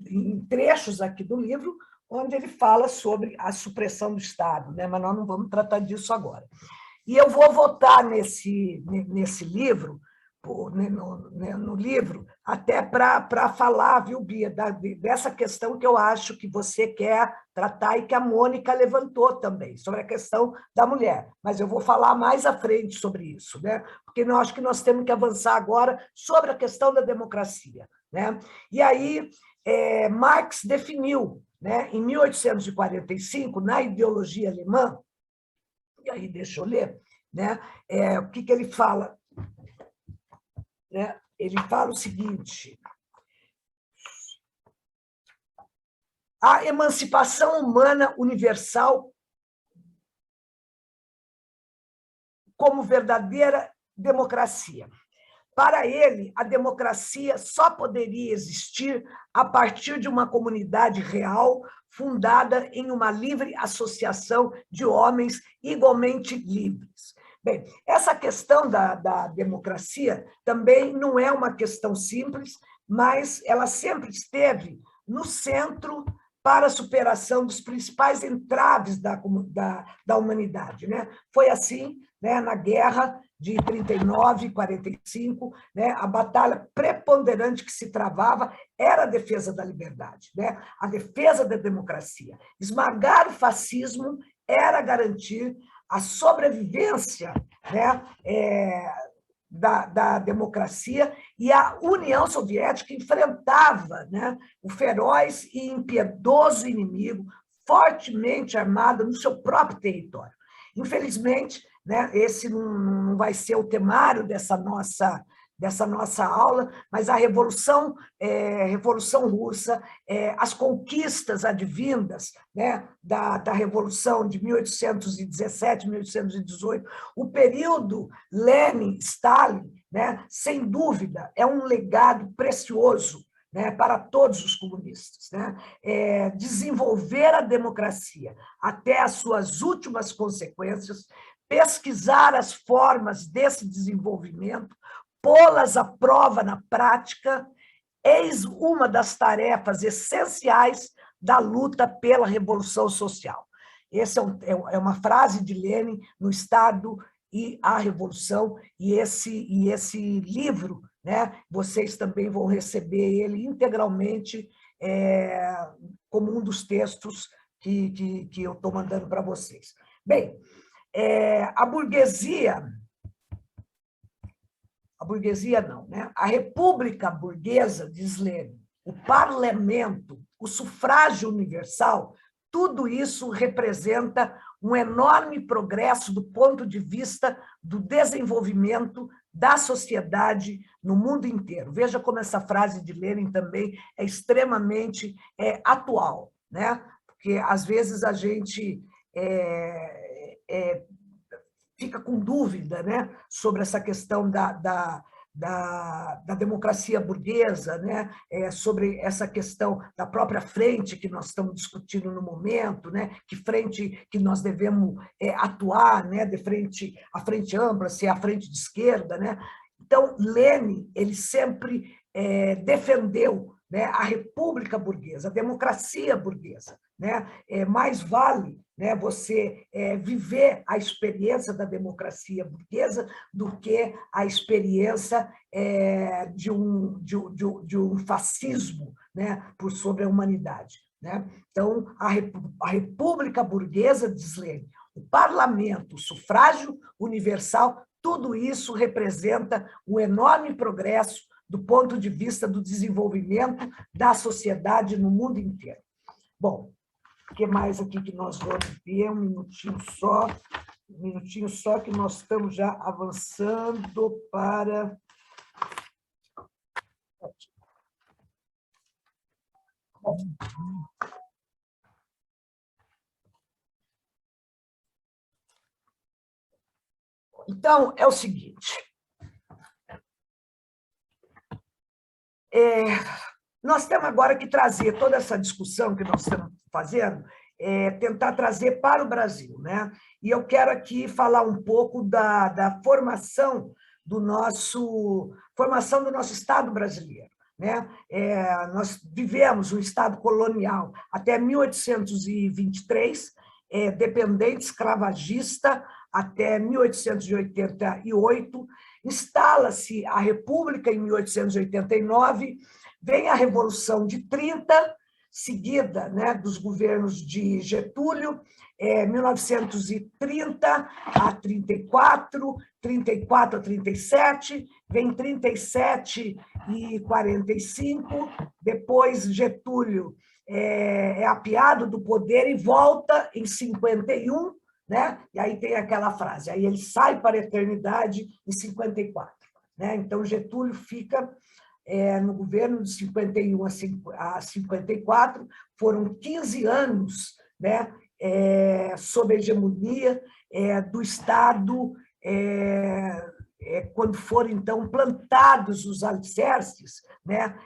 Speaker 1: em trechos aqui do livro, onde ele fala sobre a supressão do Estado, né? Mas nós não vamos tratar disso agora. E eu vou voltar nesse livro, no livro, até para falar, viu, Bia, dessa questão que eu acho que você quer tratar e que a Mônica levantou também, sobre a questão da mulher. Mas eu vou falar mais à frente sobre isso, né? Porque eu acho que nós temos que avançar agora sobre a questão da democracia, né? E aí, Marx definiu, né, em 1845, na ideologia alemã, e aí deixa eu ler, né, o que ele fala, né? Ele fala o seguinte: a emancipação humana universal como verdadeira democracia. Para ele, a democracia só poderia existir a partir de uma comunidade real, fundada em uma livre associação de homens igualmente livres. Bem, essa questão da democracia também não é uma questão simples, mas ela sempre esteve no centro para a superação dos principais entraves da humanidade, né? Foi assim, né, na guerra de 39 e 45, né, a batalha preponderante que se travava era a defesa da liberdade, né, a defesa da democracia. Esmagar o fascismo era garantir a sobrevivência, né, da democracia, e a União Soviética enfrentava, né, o feroz e impiedoso inimigo, fortemente armado no seu próprio território. Infelizmente, né, esse não vai ser o temário dessa nossa aula, mas a Revolução Russa, as conquistas advindas, né, da Revolução de 1817, 1818, o período Lenin-Stalin, né, sem dúvida, é um legado precioso, né, para todos os comunistas, né? Desenvolver a democracia até as suas últimas consequências, pesquisar as formas desse desenvolvimento, pô-las à prova na prática, eis uma das tarefas essenciais da luta pela revolução social. Essa é uma frase de Lenin no Estado e a Revolução, e esse livro, né, vocês também vão receber ele integralmente como um dos textos que eu estou mandando para vocês. Bem, a burguesia não, né? A república burguesa, diz Lenin, o parlamento, o sufrágio universal, tudo isso representa um enorme progresso do ponto de vista do desenvolvimento da sociedade no mundo inteiro. Veja como essa frase de Lenin também é extremamente atual, né? Porque, às vezes, a gente fica com dúvida, né, sobre essa questão da democracia burguesa, né, sobre essa questão da própria frente que nós estamos discutindo no momento, né, que frente que nós devemos atuar, né, a frente ampla, se é a frente de esquerda, né? Então, Lenin, ele sempre defendeu, né, a república burguesa, a democracia burguesa, né? Mais vale, né, você viver a experiência da democracia burguesa do que a experiência de um fascismo, né, por sobre a humanidade, né? Então, a república burguesa, diz Lenin, o parlamento, o sufrágio universal, tudo isso representa um enorme progresso do ponto de vista do desenvolvimento da sociedade no mundo inteiro. Bom, o que mais aqui que nós vamos ver? Um minutinho só, que nós estamos já avançando para... Então, é o seguinte, nós temos agora que trazer toda essa discussão que nós estamos fazendo, tentar trazer para o Brasil, né? E eu quero aqui falar um pouco da formação do nosso Estado brasileiro, né? Nós vivemos um Estado colonial até 1823, dependente escravagista até 1888, instala-se a República em 1889, vem a Revolução de 30, seguida, né, dos governos de Getúlio, 1930 a 34, 34 a 37, vem 37 e 45, depois Getúlio é apeado do poder e volta em 51, né? E aí tem aquela frase, aí ele sai para a eternidade em 54. Né? Então, Getúlio fica no governo de 51 a 54, foram 15 anos, né, sob a hegemonia do Estado, quando foram, então, plantados os alicerces, né,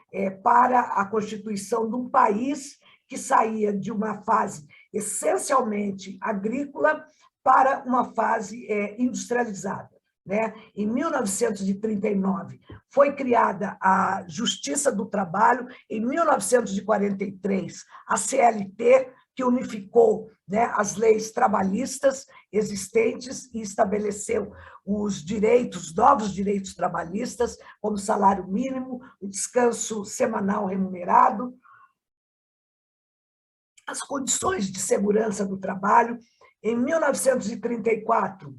Speaker 1: para a constituição de um país que saía de uma fase essencialmente agrícola para uma fase industrializada. né? Em 1939, foi criada a Justiça do Trabalho, em 1943, a CLT, que unificou, né, as leis trabalhistas existentes e estabeleceu os direitos, novos direitos trabalhistas, como salário mínimo, o descanso semanal remunerado, as condições de segurança do trabalho. Em 1934,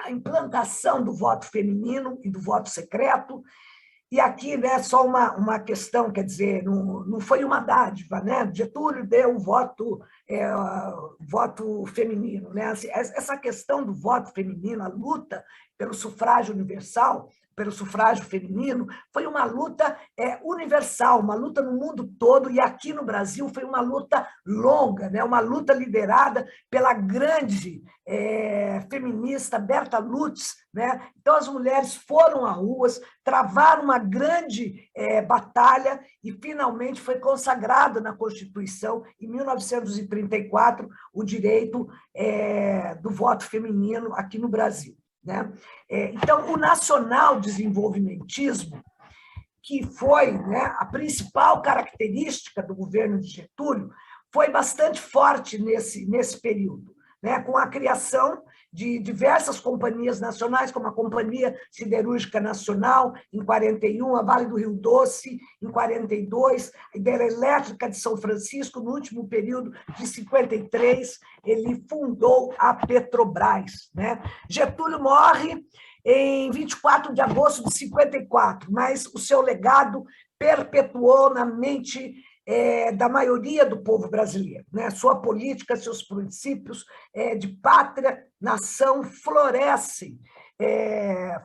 Speaker 1: a implantação do voto feminino e do voto secreto. E aqui, né, só uma questão, quer dizer, não foi uma dádiva, né? Getúlio deu o voto feminino, né? Essa questão do voto feminino, a luta pelo sufrágio universal, pelo sufrágio feminino, foi uma luta universal, uma luta no mundo todo, e aqui no Brasil foi uma luta longa, né? Uma luta liderada pela grande feminista Berta Lutz, né? Então, as mulheres foram às ruas, travaram uma grande batalha e, finalmente, foi consagrado na Constituição, em 1934, o direito do voto feminino aqui no Brasil, né? Então, o nacional-desenvolvimentismo, que foi, né, a principal característica do governo de Getúlio, foi bastante forte nesse período, né, com a criação de diversas companhias nacionais, como a Companhia Siderúrgica Nacional, em 41, a Vale do Rio Doce, em 42, a Hidrelétrica de São Francisco, no último período de 53, ele fundou a Petrobras, né? Getúlio morre em 24 de agosto de 54, mas o seu legado perpetuou na mente da maioria do povo brasileiro, né? Sua política, seus princípios de pátria, nação, florescem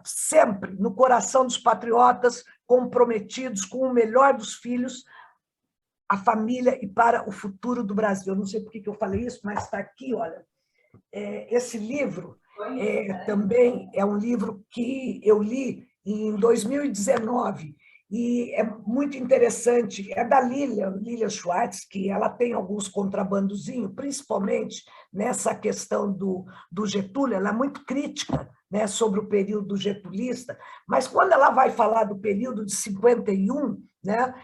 Speaker 1: sempre no coração dos patriotas comprometidos com o melhor dos filhos, a família e para o futuro do Brasil. Eu não sei por que eu falei isso, mas está aqui, olha. Esse livro também é um livro que eu li em 2019, e é muito interessante, é da Lilian Schwartz, que ela tem alguns contrabandozinhos, principalmente nessa questão do Getúlio, ela é muito crítica, né, sobre o período getulista, mas quando ela vai falar do período de 51, né,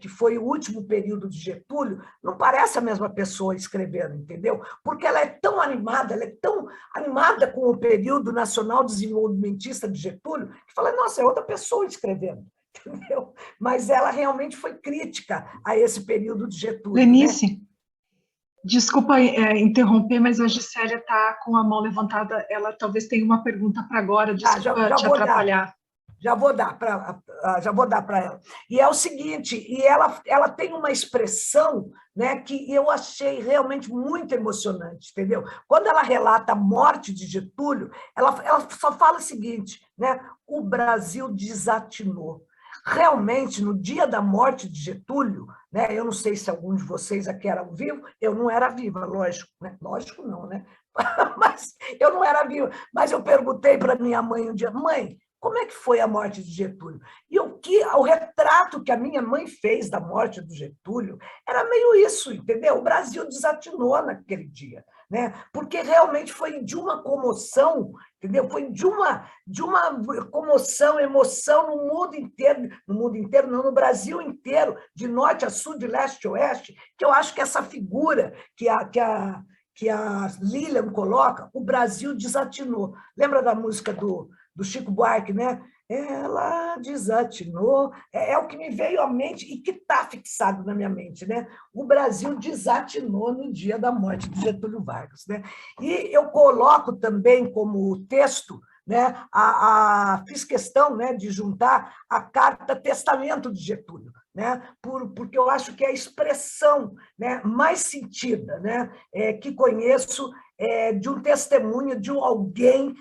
Speaker 1: que foi o último período de Getúlio, não parece a mesma pessoa escrevendo, entendeu? Porque ela é tão animada com o período nacional desenvolvimentista de Getúlio, que fala, nossa, é outra pessoa escrevendo. Entendeu? Mas ela realmente foi crítica a esse período de Getúlio.
Speaker 3: Lenice,
Speaker 1: né?
Speaker 3: Desculpa interromper, mas a Gisélia está com a mão levantada, ela talvez tenha uma pergunta para agora, desculpa
Speaker 1: já
Speaker 3: te atrapalhar.
Speaker 1: Já vou dar para ela. E é o seguinte, e ela tem uma expressão, né, que eu achei realmente muito emocionante, entendeu? Quando ela relata a morte de Getúlio, ela só fala o seguinte, né, o Brasil desatinou. Realmente, no dia da morte de Getúlio, né, eu não sei se algum de vocês aqui eram vivos, eu não era viva, lógico, né? Lógico não, né? Mas eu não era viva. Mas eu perguntei para minha mãe um dia, mãe, como é que foi a morte de Getúlio? E o retrato que a minha mãe fez da morte do Getúlio era meio isso, entendeu? O Brasil desatinou naquele dia, né? Porque realmente foi de uma comoção, entendeu? Foi de uma comoção, emoção no mundo inteiro, não, no Brasil inteiro, de norte a sul, de leste a oeste, que eu acho que essa figura que a Lilian coloca, o Brasil desatinou. Lembra da música do Chico Buarque, né? Ela desatinou. É o que me veio à mente e que está fixado na minha mente, né? O Brasil desatinou no dia da morte de Getúlio Vargas, né? E eu coloco também como texto, né? Fiz questão, né, de juntar a carta testamento de Getúlio, né? Porque eu acho que é a expressão, né, mais sentida, né, que conheço de um testemunho de alguém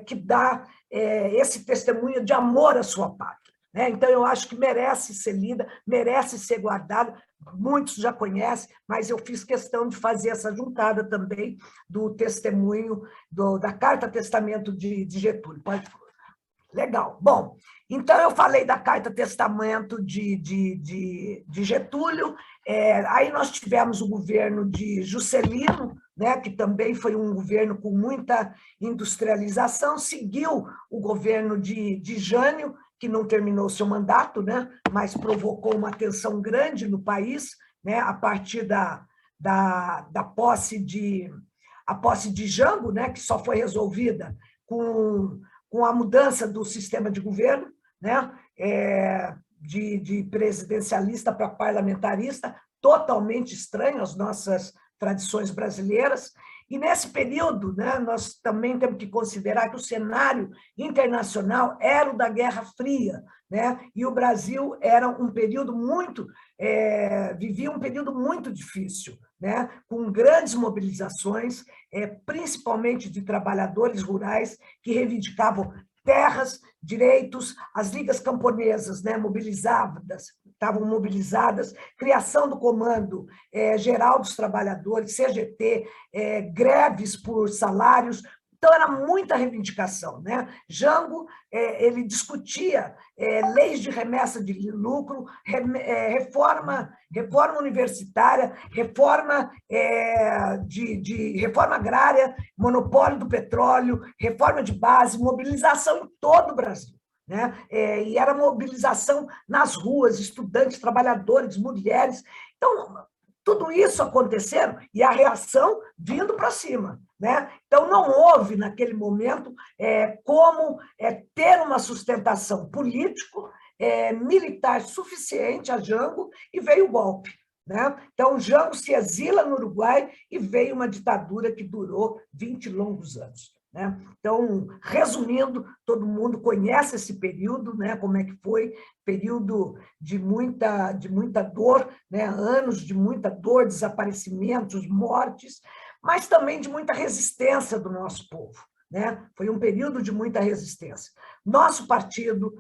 Speaker 1: que dá esse testemunho de amor à sua pátria, né? Então, eu acho que merece ser lida, merece ser guardada, muitos já conhecem, mas eu fiz questão de fazer essa juntada também do testemunho, da Carta Testamento de Getúlio. Legal. Bom, então eu falei da Carta Testamento de Getúlio, aí nós tivemos o governo de Juscelino, né, que também foi um governo com muita industrialização, seguiu o governo de Jânio, que não terminou seu mandato, né, mas provocou uma tensão grande no país, né, a partir da posse de Jango, né, que só foi resolvida com a mudança do sistema de governo, né, de presidencialista para parlamentarista, totalmente estranho às nossas tradições brasileiras. E nesse período, né, nós também temos que considerar que o cenário internacional era o da Guerra Fria, né, e o Brasil era um período vivia um período muito difícil, né, com grandes mobilizações, principalmente de trabalhadores rurais que reivindicavam terras, direitos, as ligas camponesas, né, estavam mobilizadas, criação do Comando Geral dos Trabalhadores, CGT, greves por salários. Então, era muita reivindicação, né? Jango, ele discutia leis de remessa de lucro, reforma universitária, reforma reforma agrária, monopólio do petróleo, reforma de base, mobilização em todo o Brasil, né? E era mobilização nas ruas, estudantes, trabalhadores, mulheres. Então, tudo isso acontecendo e a reação vindo para cima, né? Então, não houve, naquele momento, como ter uma sustentação político, militar suficiente a Jango, e veio o golpe, né? Então, Jango se exila no Uruguai e veio uma ditadura que durou 20 longos anos, né? Então, resumindo, todo mundo conhece esse período, né? Como é que foi, período de muita dor, né? Anos de muita dor, desaparecimentos, mortes, mas também de muita resistência do nosso povo, né? Foi um período de muita resistência. Nosso partido,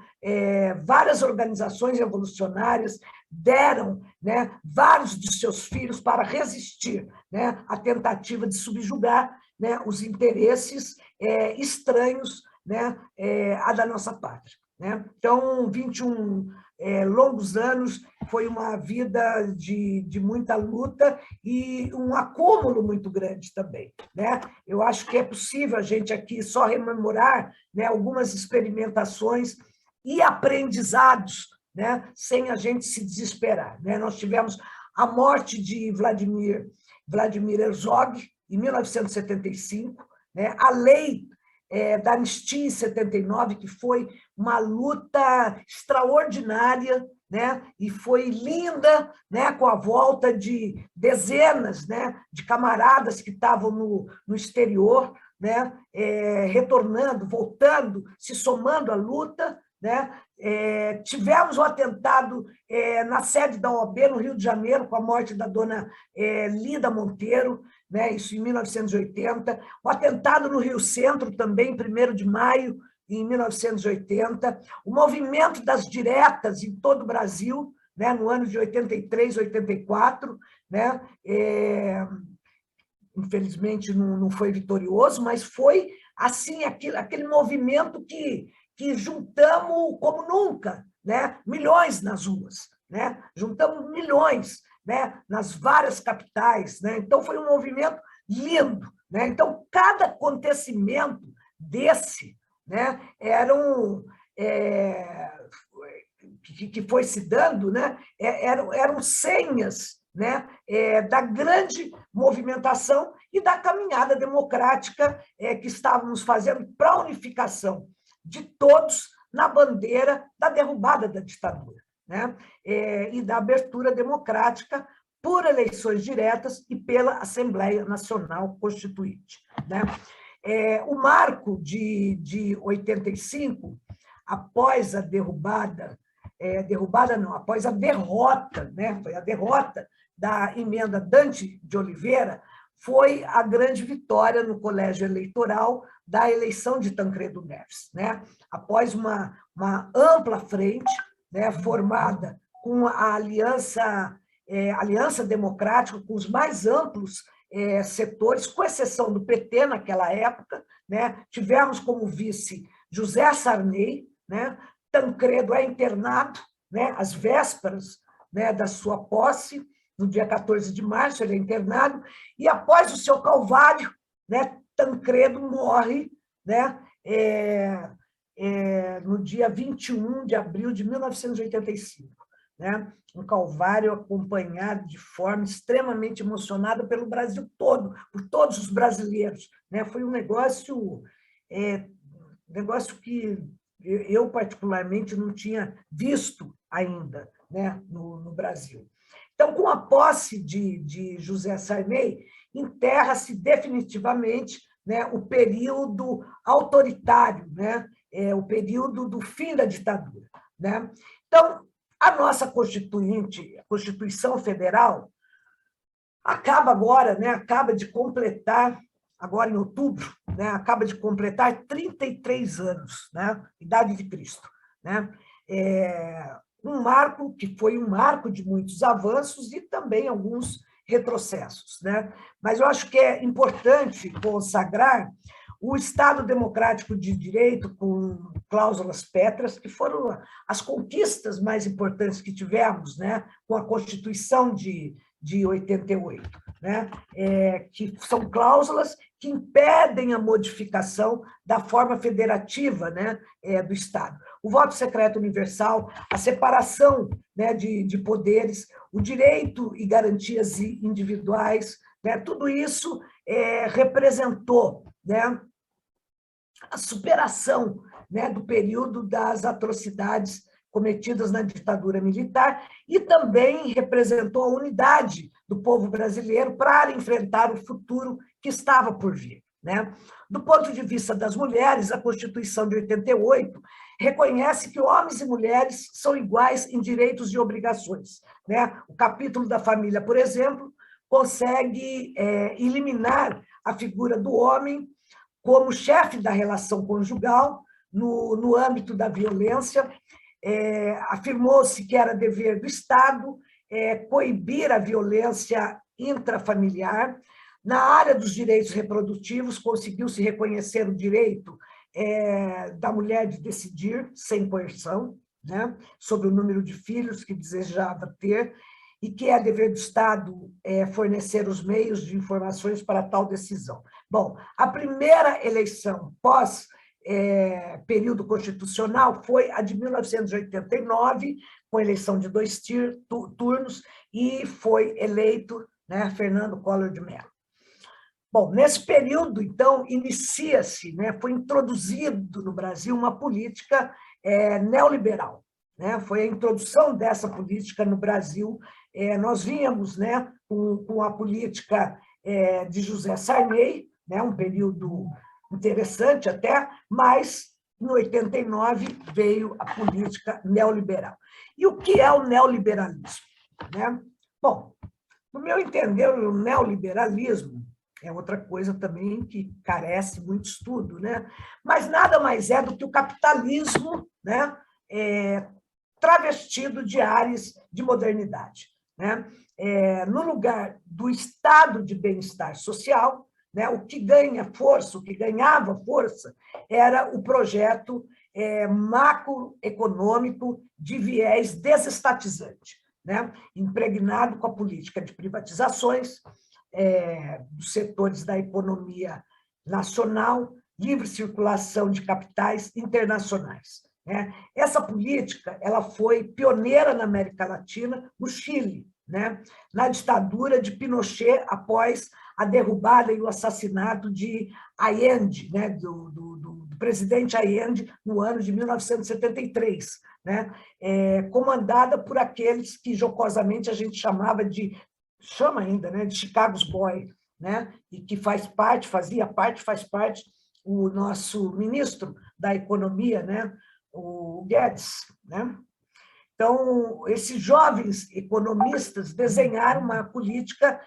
Speaker 1: várias organizações revolucionárias deram, né, vários de seus filhos para resistir, né, à tentativa de subjugar, né, os interesses estranhos, né, da nossa pátria, né? Então, 21 longos anos foi uma vida de muita luta e um acúmulo muito grande também, né? Eu acho que é possível a gente aqui só rememorar, né, algumas experimentações e aprendizados, né, sem a gente se desesperar, né? Nós tivemos a morte de Vladimir Herzog, em 1975, né? A lei da anistia em 79, que foi uma luta extraordinária, né? E foi linda, né? Com a volta de dezenas, né, de camaradas que estavam no exterior, né? Retornando, voltando, se somando à luta, né? Tivemos um atentado na sede da OAB, no Rio de Janeiro, com a morte da dona Lida Monteiro, né? Isso em 1980. O atentado no Rio Centro, também, 1º de maio, em 1980. O movimento das diretas em todo o Brasil, né? No ano de 83, 84, né? Infelizmente, não foi vitorioso, mas foi assim aquele movimento que juntamos como nunca, né? Milhões nas ruas, né? Juntamos milhões, né? Nas várias capitais, né? Então, foi um movimento lindo, né? Então, cada acontecimento desse, né, que foi se dando, né, eram senhas, né, da grande movimentação e da caminhada democrática que estávamos fazendo para a unificação de todos na bandeira da derrubada da ditadura, né, e da abertura democrática por eleições diretas e pela Assembleia Nacional Constituinte, né? O marco de 85, após a após a derrota, né? Foi a derrota da emenda Dante de Oliveira, foi a grande vitória no colégio eleitoral da eleição de Tancredo Neves, né? Após uma ampla frente, né, formada com a Aliança Democrática, com os mais amplos setores, com exceção do PT naquela época, né? Tivemos como vice José Sarney, né? Tancredo é internado, né, às vésperas, né, da sua posse, no dia 14 de março, ele é internado, e após o seu calvário, né, Tancredo morre, né, no dia 21 de abril de 1985. Né? Um calvário acompanhado de forma extremamente emocionada pelo Brasil todo, por todos os brasileiros. Né? Foi um negócio que eu, particularmente, não tinha visto ainda, né, no Brasil. Então, com a posse de José Sarney, enterra-se definitivamente, né, o período autoritário, né, o período do fim da ditadura. Né? Então, a nossa Constituinte, a Constituição Federal, acaba agora, né, acaba de completar, agora em outubro, né, acaba de completar 33 anos, né, idade de Cristo. Né? Um marco que foi um marco de muitos avanços e também alguns retrocessos. Né? Mas eu acho que é importante consagrar o Estado Democrático de Direito com cláusulas pétreas, que foram as conquistas mais importantes que tivemos, né, com a Constituição de 88, né, que são cláusulas que impedem a modificação da forma federativa, né, do Estado. O voto secreto universal, a separação, né, de poderes, o direito e garantias individuais, né, tudo isso representou, né, a superação, né, do período das atrocidades cometidas na ditadura militar e também representou a unidade do povo brasileiro para enfrentar o futuro que estava por vir. Né? Do ponto de vista das mulheres, a Constituição de 88 reconhece que homens e mulheres são iguais em direitos e obrigações. Né? O capítulo da família, por exemplo, consegue eliminar a figura do homem como chefe da relação conjugal no âmbito da violência. Afirmou-se que era dever do Estado coibir a violência intrafamiliar. Na área dos direitos reprodutivos, conseguiu-se reconhecer o direito da mulher de decidir, sem coerção, né, sobre o número de filhos que desejava ter, e que é dever do Estado fornecer os meios de informações para tal decisão. Bom, a primeira eleição pós período constitucional foi a de 1989, com eleição de 2 turnos, e foi eleito, né, Fernando Collor de Mello. Bom, nesse período, então, inicia-se, né, foi introduzido no Brasil uma política neoliberal. Né? Foi a introdução dessa política no Brasil. Nós vínhamos, né, com a política de José Sarney, né, um período interessante até, mas em 89 veio a política neoliberal. E o que é o neoliberalismo? Né? Bom, no meu entender, o neoliberalismo é outra coisa também que carece muito estudo, né? Mas nada mais é do que o capitalismo, né, travestido de ares de modernidade. Né? No lugar do estado de bem-estar social, né, o que ganha força, o que ganhava força, era o projeto macroeconômico de viés desestatizante, né, impregnado com a política de privatizações dos setores da economia nacional, livre circulação de capitais internacionais. Né? Essa política ela foi pioneira na América Latina, no Chile, né? Na ditadura de Pinochet, após a derrubada e o assassinato de Allende, né? do presidente Allende, no ano de 1973, né? Comandada por aqueles que, jocosamente, a gente chama ainda, né? De Chicago's Boy, né? E que faz parte o nosso ministro da Economia, né? O Guedes, né? Então, esses jovens economistas desenharam uma política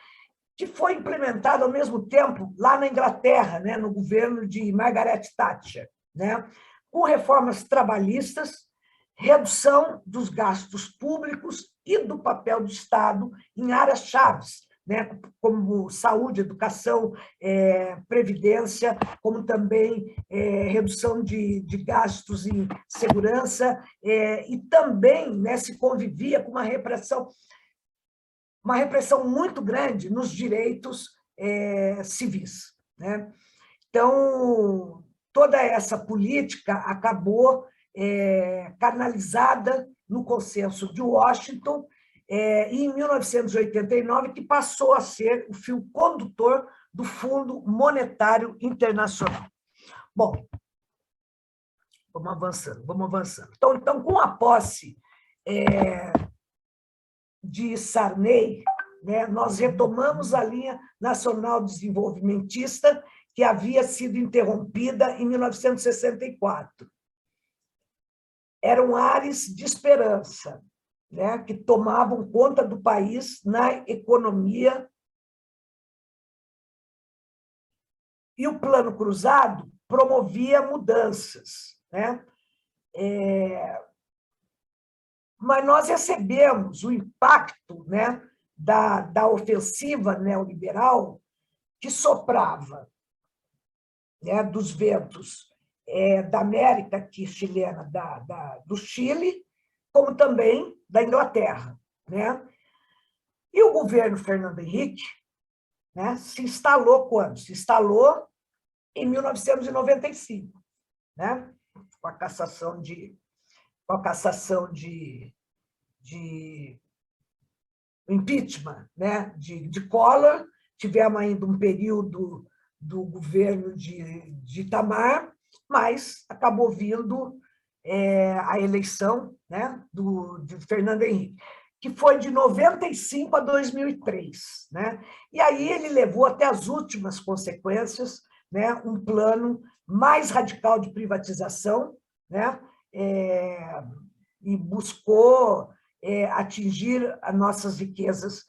Speaker 1: que foi implementada ao mesmo tempo lá na Inglaterra, né, no governo de Margaret Thatcher, né, com reformas trabalhistas, redução dos gastos públicos e do papel do Estado em áreas-chave, né, como saúde, educação, previdência, como também redução de gastos em segurança, e também, né, se convivia com uma repressão uma repressão muito grande nos direitos civis, né? Então, toda essa política acabou canalizada no Consenso de Washington, e em 1989, que passou a ser o fio condutor do Fundo Monetário Internacional. Bom, vamos avançando. Então, com a posse de Sarney, né, nós retomamos a linha nacional desenvolvimentista, que havia sido interrompida em 1964. Eram ares de esperança, né, que tomavam conta do país na economia. E o Plano Cruzado promovia mudanças, né? Mas nós recebemos o impacto, né, da ofensiva neoliberal que soprava, né, dos ventos da América aqui, chilena, do Chile, como também da Inglaterra, né? E o governo Fernando Henrique, né, se instalou quando? Se instalou em 1995, né? Com a cassação de impeachment, né, de Collor. Tivemos ainda um período do governo de Itamar, mas acabou vindo a eleição, né, de Fernando Henrique, que foi de 95 a 2003, né? E aí ele levou até as últimas consequências, né, um plano mais radical de privatização, né, e buscou atingir as nossas riquezas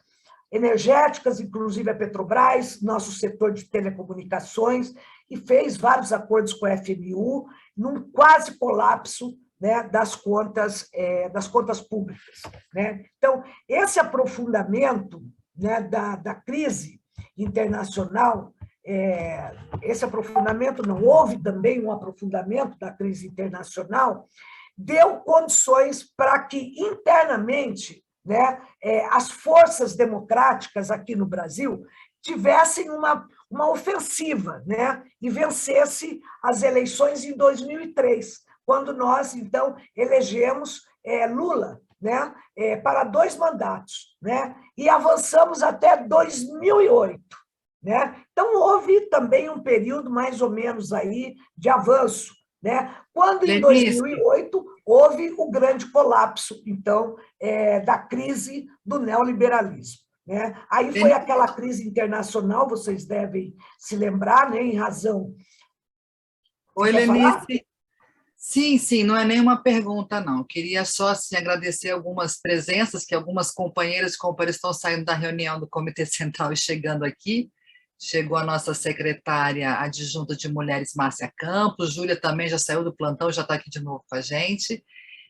Speaker 1: energéticas, inclusive a Petrobras, nosso setor de telecomunicações, e fez vários acordos com a FMU, num quase colapso, né, das contas públicas, né? Então, esse aprofundamento, né, da crise internacional, esse aprofundamento, não houve também um aprofundamento da crise internacional, deu condições para que, internamente, né, as forças democráticas aqui no Brasil tivessem uma ofensiva, né, e vencesse as eleições em 2003, quando nós, então, elegemos Lula, né, para 2 mandatos, né, e avançamos até 2008. Né? Então, houve também um período mais ou menos aí de avanço, né? Quando, em 2008, houve o grande colapso, então, da crise do neoliberalismo. Né? Aí foi aquela crise internacional, vocês devem se lembrar, né, em razão...
Speaker 2: Oi, Lenice. Sim, não é nenhuma pergunta, não. Queria só assim, agradecer algumas presenças, que algumas companheiras e companheiros estão saindo da reunião do Comitê Central e chegando aqui. Chegou a nossa secretária adjunta de Mulheres, Márcia Campos, Júlia também já saiu do plantão, já está aqui de novo com a gente.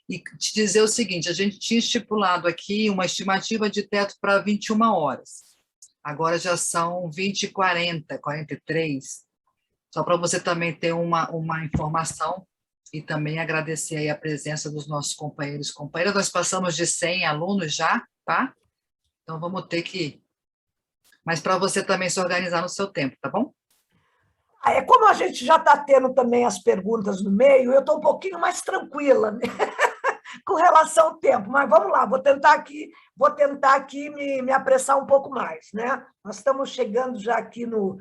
Speaker 2: E te dizer o seguinte, a gente tinha estipulado aqui uma estimativa de teto para 21 horas. Agora já são 20h40, 43. Só para você também ter uma informação e também agradecer aí a presença dos nossos companheiros e companheiras. Nós passamos de 100 alunos já, tá? Então vamos ter que... Mas para você também se organizar no seu tempo, tá bom?
Speaker 1: Como a gente já está tendo também as perguntas no meio, eu estou um pouquinho mais tranquila, né? Com relação ao tempo, mas vamos lá, vou tentar aqui me apressar um pouco mais, né? Nós estamos chegando já aqui no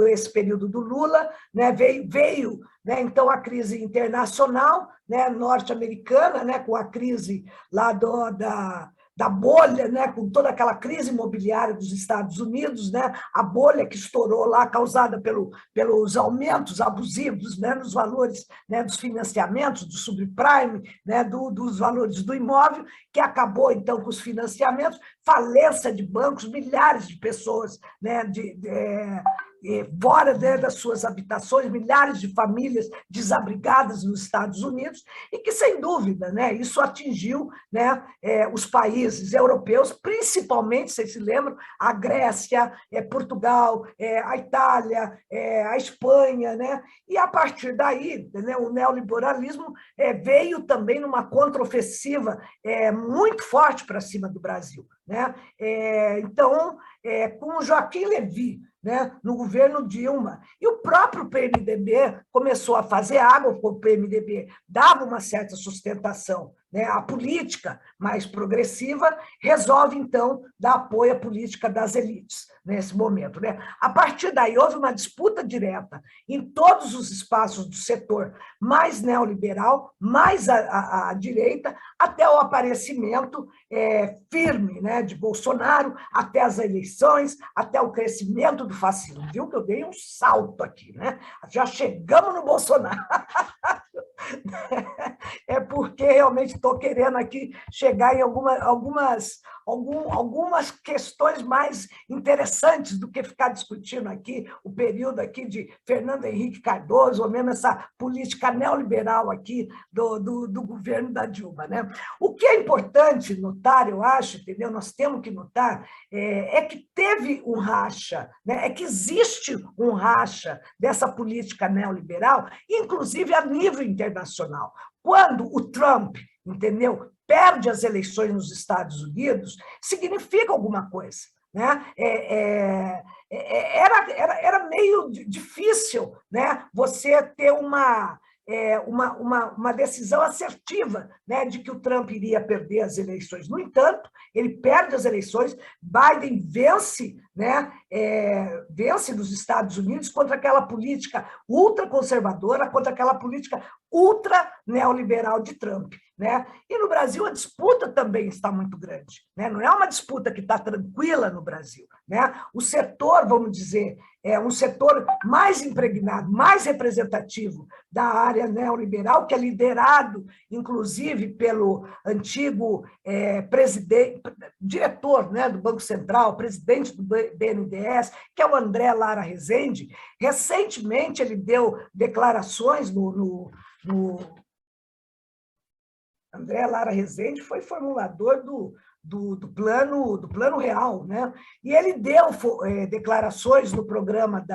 Speaker 1: esse período do Lula, né? Veio, né, então, a crise internacional, né, norte-americana, né, com a crise lá da bolha, né, com toda aquela crise imobiliária dos Estados Unidos, né, a bolha que estourou lá, causada pelos aumentos abusivos, né, nos valores, né, dos financiamentos, do subprime, né, dos valores do imóvel, que acabou, então, com os financiamentos, falência de bancos, milhares de pessoas, né, fora, né, das suas habitações, milhares de famílias desabrigadas nos Estados Unidos, e que, sem dúvida, né, isso atingiu, né, os países europeus, principalmente, vocês se lembram, a Grécia, Portugal, a Itália, a Espanha, né, e, a partir daí, né, o neoliberalismo veio também numa contraofensiva muito forte para cima do Brasil, né? Então, com o Joaquim Levy, né, no governo Dilma, e o próprio PMDB começou a fazer água, porque o PMDB dava uma certa sustentação, né, à política mais progressiva, resolve, então, dar apoio à política das elites nesse momento, né? A partir daí, houve uma disputa direta em todos os espaços do setor mais neoliberal, mais à direita, até o aparecimento firme, né, de Bolsonaro, até as eleições, até o crescimento do fascismo. Viu que eu dei um salto aqui, né? Já chegamos no Bolsonaro. É porque realmente estou querendo aqui chegar em algumas questões mais interessantes do que ficar discutindo aqui o período aqui de Fernando Henrique Cardoso, ou mesmo essa política neoliberal aqui do governo da Dilma, né? O que é importante notar, eu acho, entendeu? Nós temos que notar que teve um racha, né? Que existe um racha dessa política neoliberal, inclusive a nível internacional. Quando o Trump, entendeu, perde as eleições nos Estados Unidos, significa alguma coisa, né? Era meio difícil, né, você ter uma decisão assertiva, né, de que o Trump iria perder as eleições. No entanto, ele perde as eleições, Biden vence, né, vence nos Estados Unidos contra aquela política ultraconservadora, contra aquela política ultra-neoliberal de Trump, né? E no Brasil a disputa também está muito grande, né? Não é uma disputa que está tranquila no Brasil, né? O setor, vamos dizer, é um setor mais impregnado, mais representativo da área neoliberal, que é liderado, inclusive, pelo antigo diretor, né, do Banco Central, presidente do BNDES, que é o André Lara Rezende. Recentemente, ele deu declarações André Lara Rezende foi formulador do plano real, né? E ele deu declarações no programa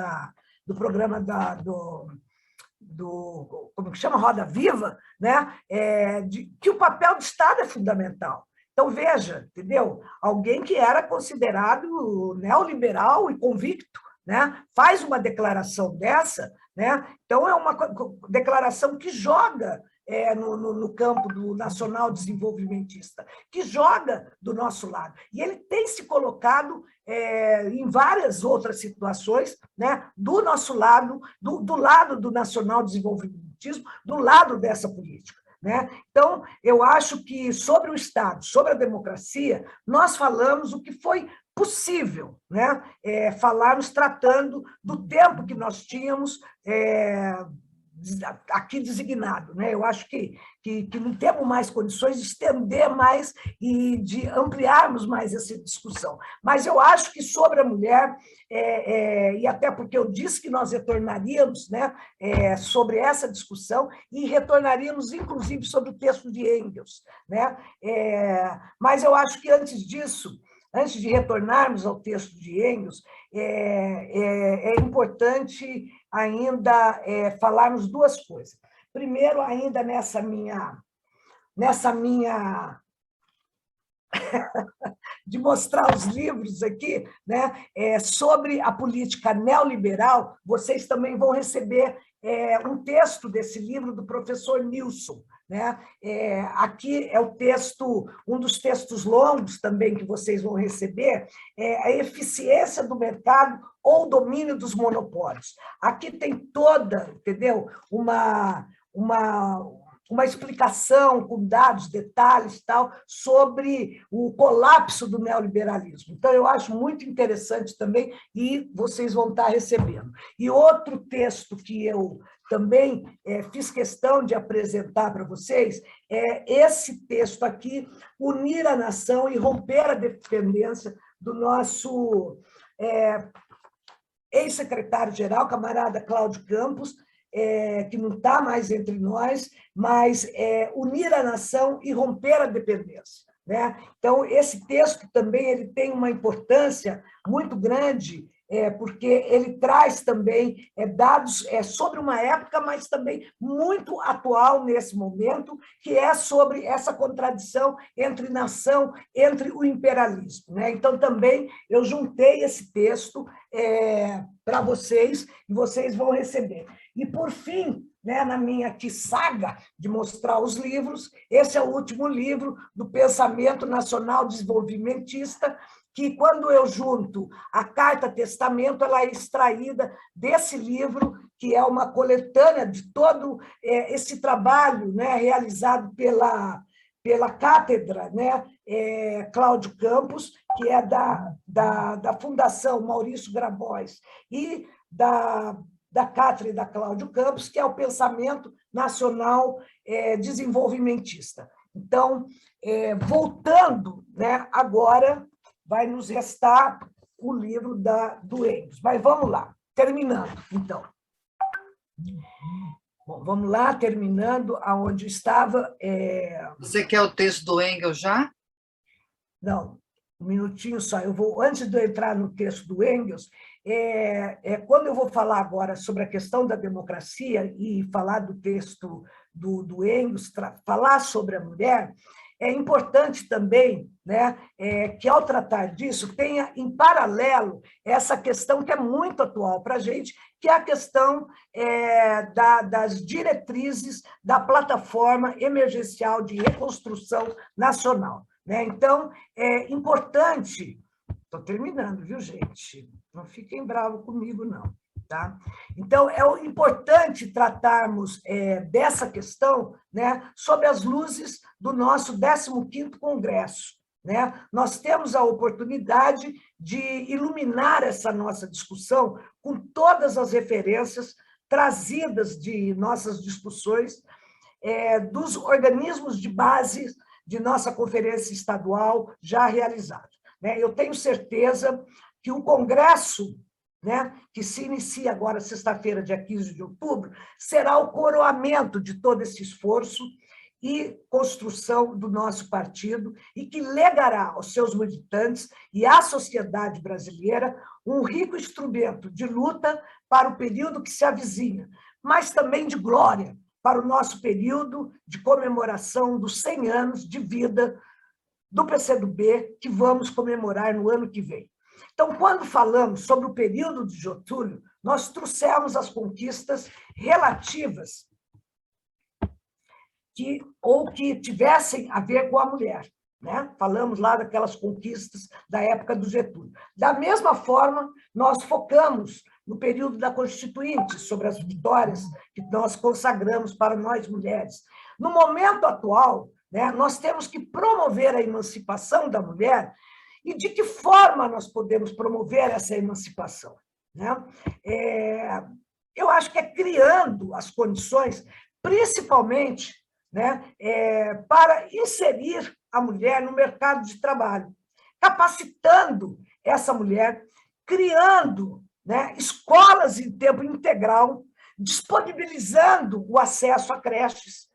Speaker 1: como que chama, Roda Viva, né? De que o papel do Estado é fundamental. Então, veja, entendeu? Alguém que era considerado neoliberal e convicto, né, faz uma declaração dessa, né? Então, é uma declaração que joga no campo do nacional desenvolvimentista, que joga do nosso lado. E ele tem se colocado em várias outras situações, né, do nosso lado, do lado do nacional desenvolvimentismo, do lado dessa política, né? Então, eu acho que sobre o Estado, sobre a democracia, nós falamos o que foi possível, né? Falarmos tratando do tempo que nós tínhamos aqui designado, né? Eu acho que não temos mais condições de estender mais e de ampliarmos mais essa discussão. Mas eu acho que sobre a mulher, e até porque eu disse que nós retornaríamos, né, sobre essa discussão e retornaríamos, inclusive, sobre o texto de Engels, né? Mas eu acho que antes disso, antes de retornarmos ao texto de Engels, é importante ainda falarmos duas coisas. Primeiro, ainda nessa minha de mostrar os livros aqui, né, sobre a política neoliberal, vocês também vão receber um texto desse livro do professor Nilson, né? Aqui é o texto, um dos textos longos também que vocês vão receber, a eficiência do mercado ou o domínio dos monopólios. Aqui tem toda, entendeu? Uma explicação com dados, detalhes, tal, sobre o colapso do neoliberalismo. Então, eu acho muito interessante também, e vocês vão estar recebendo. E outro texto que eu também fiz questão de apresentar para vocês é esse texto aqui, Unir a Nação e Romper a Dependência, do nosso ex-secretário-geral, camarada Cláudio Campos, que não está mais entre nós, mas unir a nação e romper a dependência. Né? Então, esse texto também ele tem uma importância muito grande, porque ele traz também dados sobre uma época, mas também muito atual nesse momento, que é sobre essa contradição entre nação, entre o imperialismo. Né? Então, também eu juntei esse texto para vocês, e vocês vão receber. E, por fim, né, na minha saga de mostrar os livros, esse é o último livro do pensamento nacional desenvolvimentista, que, quando eu junto a Carta Testamento, ela é extraída desse livro, que é uma coletânea de todo esse trabalho, né, realizado pela cátedra, né, Cláudio Campos, que é da Fundação Maurício Grabois, e da cátedra Cláudio Campos, que é o pensamento nacional desenvolvimentista. Então, voltando, né, agora vai nos restar o livro do Engels. Mas vamos lá, terminando, então. Bom, vamos lá, terminando aonde estava.
Speaker 2: Você quer o texto do Engels já?
Speaker 1: Não, um minutinho só. Eu vou, antes de eu entrar no texto do Engels, quando eu vou falar agora sobre a questão da democracia e falar do texto do Engels, falar sobre a mulher, é importante também, né, que, ao tratar disso, tenha em paralelo essa questão que é muito atual para a gente, que é a questão das diretrizes da Plataforma Emergencial de Reconstrução Nacional. Né? Então, é importante... Estou terminando, viu, gente? Não fiquem bravos comigo, não. Tá? Então, é importante tratarmos dessa questão, né, sob as luzes do nosso 15º Congresso. Né? Nós temos a oportunidade de iluminar essa nossa discussão com todas as referências trazidas de nossas discussões, dos organismos de base de nossa conferência estadual já realizada. Né? Eu tenho certeza que o Congresso, né, que se inicia agora, sexta-feira, dia 15 de outubro, será o coroamento de todo esse esforço e construção do nosso partido, e que legará aos seus militantes e à sociedade brasileira um rico instrumento de luta para o período que se avizinha, mas também de glória para o nosso período de comemoração dos 100 anos de vida do PCdoB, que vamos comemorar no ano que vem. Então, quando falamos sobre o período de Getúlio, nós trouxemos as conquistas relativas que tivessem a ver com a mulher. Né? Falamos lá daquelas conquistas da época do Getúlio. Da mesma forma, nós focamos no período da Constituinte, sobre as vitórias que nós consagramos para nós mulheres. No momento atual, né, nós temos que promover a emancipação da mulher. E de que forma nós podemos promover essa emancipação? Né? Eu acho que é criando as condições, principalmente, né, para inserir a mulher no mercado de trabalho, capacitando essa mulher, criando, né, escolas em tempo integral, disponibilizando o acesso a creches.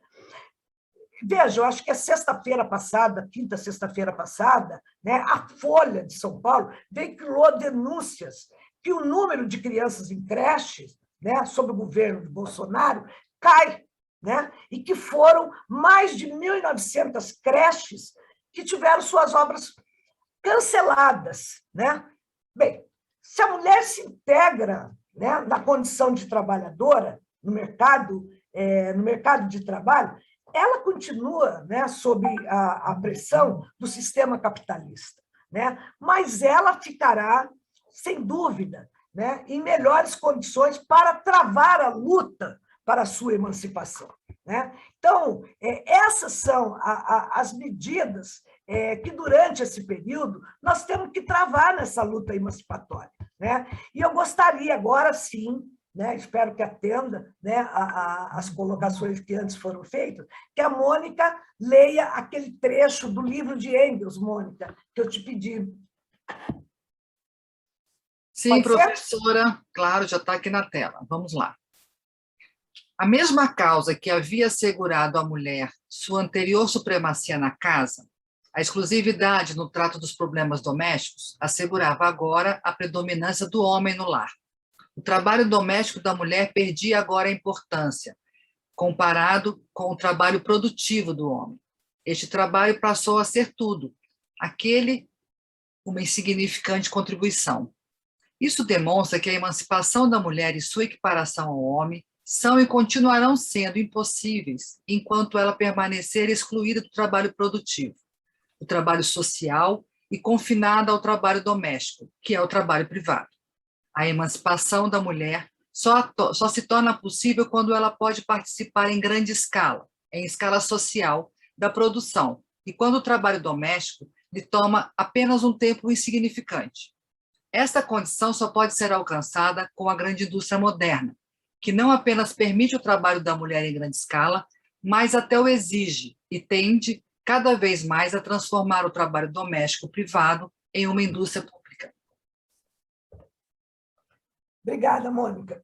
Speaker 1: Veja, eu acho que sexta-feira passada, quinta sexta-feira passada, né, a Folha de São Paulo veiculou denúncias que o número de crianças em creches, né, sob o governo de Bolsonaro, cai, né, e que foram mais de 1.900 creches que tiveram suas obras canceladas. Né? Bem, se a mulher se integra, né, na condição de trabalhadora no mercado de trabalho, ela continua, né, sob a pressão do sistema capitalista, né, mas ela ficará, sem dúvida, né, em melhores condições para travar a luta para a sua emancipação. Né? Então, essas são as medidas que, durante esse período, nós temos que travar nessa luta emancipatória. Né? E eu gostaria agora, sim, né, espero que atenda, né, as colocações que antes foram feitas, que a Mônica leia aquele trecho do livro de Engels, Mônica, que eu te pedi.
Speaker 2: Sim, professora, claro, já está aqui na tela. Vamos lá. A mesma causa que havia assegurado à mulher sua anterior supremacia na casa, a exclusividade no trato dos problemas domésticos, assegurava agora a predominância do homem no lar. O trabalho doméstico da mulher perdia agora a importância, comparado com o trabalho produtivo do homem. Este trabalho passou a ser tudo, aquele uma insignificante contribuição. Isso demonstra que a emancipação da mulher e sua equiparação ao homem são e continuarão sendo impossíveis enquanto ela permanecer excluída do trabalho produtivo, do trabalho social e confinada ao trabalho doméstico, que é o trabalho privado. A emancipação da mulher só se torna possível quando ela pode participar em grande escala, em escala social, da produção, e quando o trabalho doméstico lhe toma apenas um tempo insignificante. Esta condição só pode ser alcançada com a grande indústria moderna, que não apenas permite o trabalho da mulher em grande escala, mas até o exige e tende cada vez mais a transformar o trabalho doméstico privado em uma indústria pública.
Speaker 1: Obrigada, Mônica.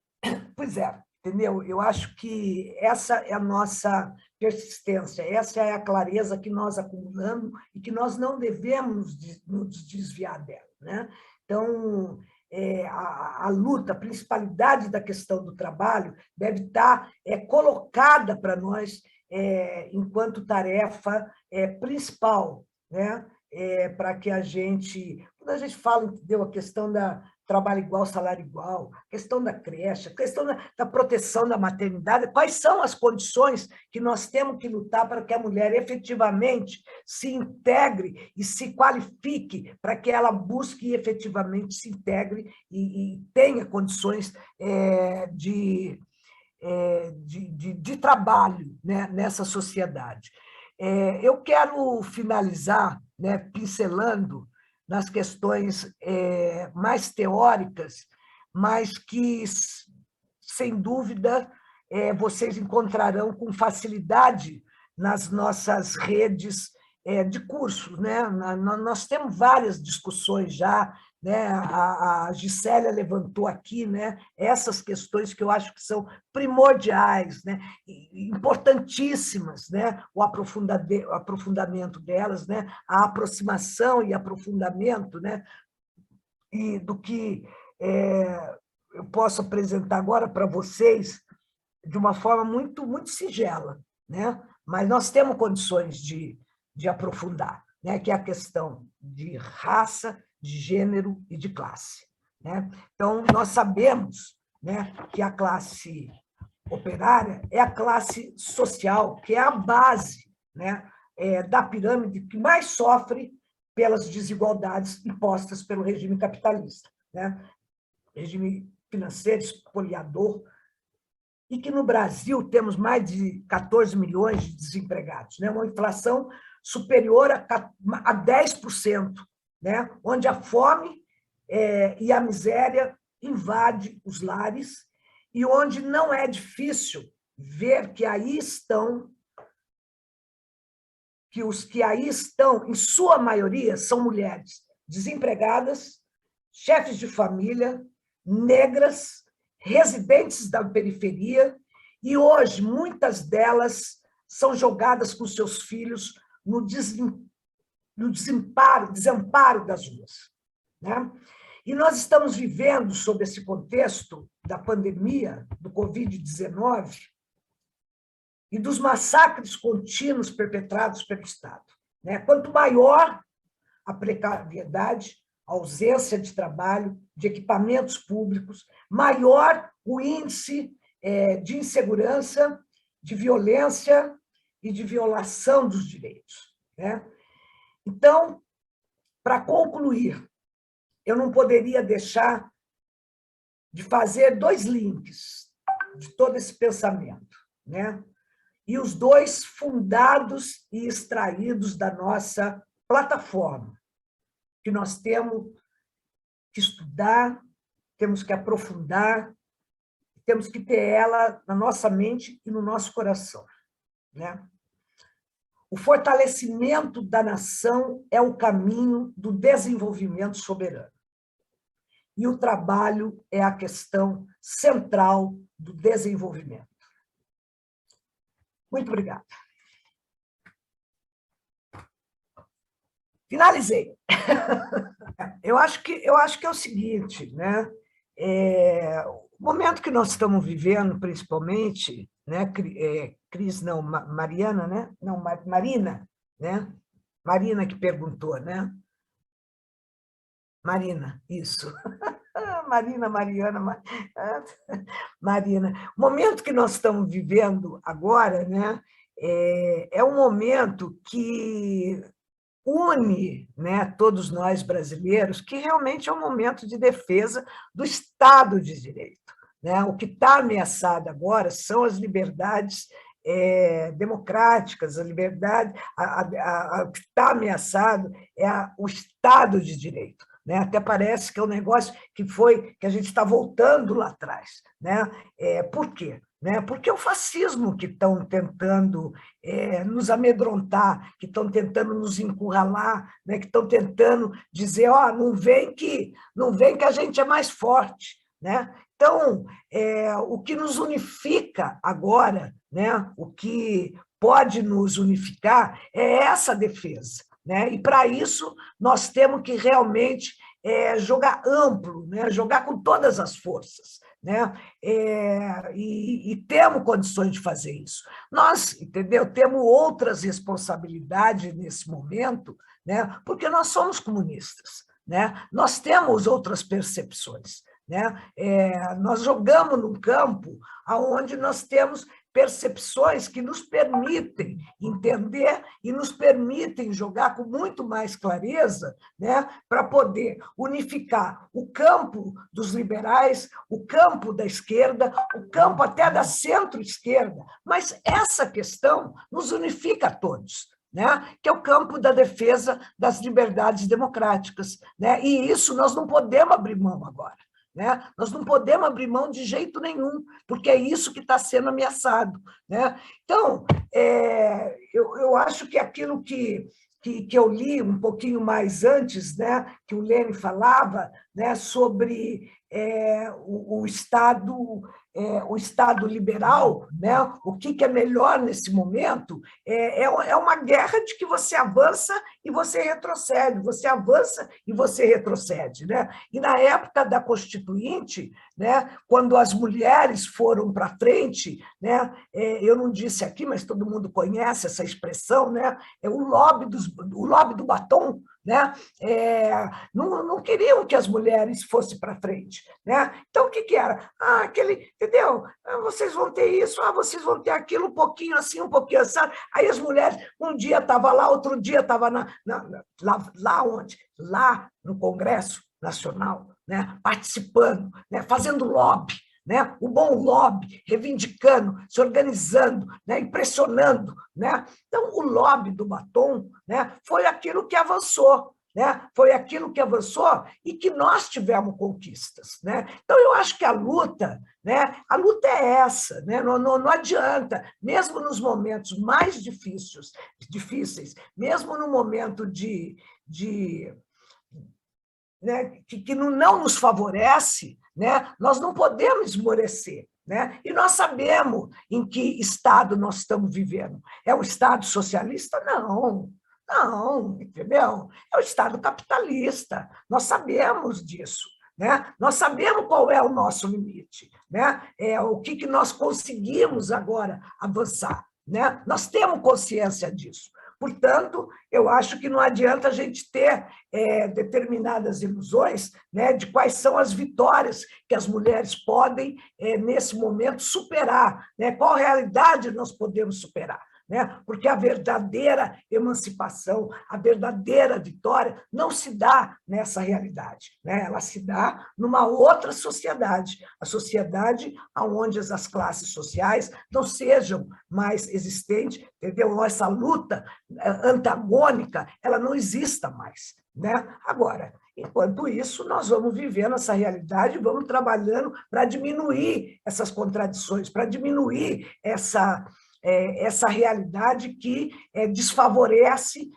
Speaker 1: Pois é, entendeu? Eu acho que essa é a nossa persistência, essa é a clareza que nós acumulamos e que nós não devemos nos desviar dela, né? Então, a luta, a principalidade da questão do trabalho deve estar colocada para nós enquanto tarefa principal, né? Para que quando a gente fala, entendeu, a questão da trabalho igual, salário igual, questão da creche, questão da proteção da maternidade, quais são as condições que nós temos que lutar para que a mulher efetivamente se integre e se qualifique para que ela busque e efetivamente se integre e tenha condições de trabalho, né, nessa sociedade. Eu quero finalizar, né, pincelando nas questões mais teóricas, mas que, sem dúvida, vocês encontrarão com facilidade nas nossas redes de cursos, né? Nós temos várias discussões já, né? A Gisélia levantou aqui, né, essas questões que eu acho que são primordiais, né, importantíssimas, né, o aprofundamento delas, né, a aproximação e aprofundamento, né, e do que eu posso apresentar agora para vocês de uma forma muito, muito singela, né, mas nós temos condições de aprofundar, né, que é a questão de raça, de gênero e de classe, né? Então, nós sabemos, né, que a classe operária é a classe social, que é a base, né, da pirâmide que mais sofre pelas desigualdades impostas pelo regime capitalista, né? Regime financeiro espoliador, e que no Brasil temos mais de 14 milhões de desempregados, né? Uma inflação superior a 10%, né? Onde a fome e a miséria invadem os lares e onde não é difícil ver que aí estão, que os que aí estão, em sua maioria, são mulheres desempregadas, chefes de família, negras, residentes da periferia, e hoje muitas delas são jogadas com seus filhos no desamparo das ruas, né? E nós estamos vivendo, sob esse contexto da pandemia, do Covid-19, e dos massacres contínuos perpetrados pelo Estado, né? Quanto maior a precariedade, a ausência de trabalho, de equipamentos públicos, maior o índice de insegurança, de violência e de violação dos direitos, né? Então, para concluir, eu não poderia deixar de fazer dois links de todo esse pensamento, né? E os dois fundados e extraídos da nossa plataforma, que nós temos que estudar, temos que aprofundar, temos que ter ela na nossa mente e no nosso coração, né? O fortalecimento da nação é o caminho do desenvolvimento soberano. e o trabalho é a questão central do desenvolvimento. Muito obrigada. Finalizei. Eu acho que é o seguinte, né? O momento que nós estamos vivendo, principalmente, né? Cris, não, Mariana, né? Não, Marina, né? Marina que perguntou, né? Marina, isso. Marina, Mariana, Marina. O momento que nós estamos vivendo agora, né? É um momento que une, né, todos nós brasileiros, que realmente é um momento de defesa do Estado de Direito, né? O que está ameaçado agora são as liberdades democráticas, a liberdade, o que está ameaçado é o Estado de Direito. Né? Até parece que é um negócio que a gente está voltando lá atrás. Né? Por quê? Né? Porque é o fascismo que estão tentando nos amedrontar, que estão tentando nos encurralar, né? Que estão tentando dizer, não vem que a gente é mais forte. Né? Então, o que nos unifica agora, né? O que pode nos unificar é essa defesa. Né? E, para isso, nós temos que realmente jogar amplo, né? Jogar com todas as forças. Né? E temos condições de fazer isso. Nós, entendeu? Temos outras responsabilidades nesse momento, né? Porque nós somos comunistas. Né? Nós temos outras percepções. Né? Nós jogamos num campo onde nós temos percepções que nos permitem entender e nos permitem jogar com muito mais clareza, né, para poder unificar o campo dos liberais, o campo da esquerda, o campo até da centro-esquerda. Mas essa questão nos unifica a todos. Né? Que é o campo da defesa das liberdades democráticas. Né? E isso nós não podemos abrir mão agora. Né? Nós não podemos abrir mão de jeito nenhum, porque é isso que está sendo ameaçado. Né? Então, eu acho que aquilo que eu li um pouquinho mais antes, né, que o Lênin falava, né, sobre o Estado liberal, né, o que é melhor nesse momento, é uma guerra de que você avança e você retrocede, você avança e você retrocede. Né? E na época da Constituinte, né, quando as mulheres foram para frente, né, eu não disse aqui, mas todo mundo conhece essa expressão, né, é o lobby do batom. Né? Não queriam que as mulheres fossem para frente. Né? Então, o que era? Entendeu? Vocês vão ter isso, vocês vão ter aquilo, um pouquinho assim, um pouquinho assim. Aí as mulheres, um dia estava lá, outro dia estava lá onde? Lá no Congresso Nacional, né? Participando, né? Fazendo lobby. Né? O bom lobby, reivindicando, se organizando, né? Impressionando. Né? Então, o lobby do batom, né? Foi aquilo que avançou. Né? Foi aquilo que avançou e que nós tivemos conquistas. Né? Então, eu acho que a luta é essa. Né? Não adianta, mesmo nos momentos mais difíceis, mesmo no momento né, que não nos favorece, né, nós não podemos esmorecer. Né? E nós sabemos em que estado nós estamos vivendo. É o Estado socialista? Não, entendeu? É o Estado capitalista. Nós sabemos disso. Né? Nós sabemos qual é o nosso limite. Né? O que nós conseguimos agora avançar. Né? Nós temos consciência disso. Portanto, eu acho que não adianta a gente ter determinadas ilusões, né, de quais são as vitórias que as mulheres podem, nesse momento, superar. Né? Qual realidade nós podemos superar. Né? Porque a verdadeira emancipação, a verdadeira vitória não se dá nessa realidade. Né? Ela se dá numa outra sociedade, a sociedade onde as classes sociais não sejam mais existentes, entendeu? Essa luta antagônica, ela não exista mais. Né? Agora, enquanto isso, nós vamos vivendo essa realidade, vamos trabalhando para diminuir essas contradições, para diminuir essa realidade que desfavorece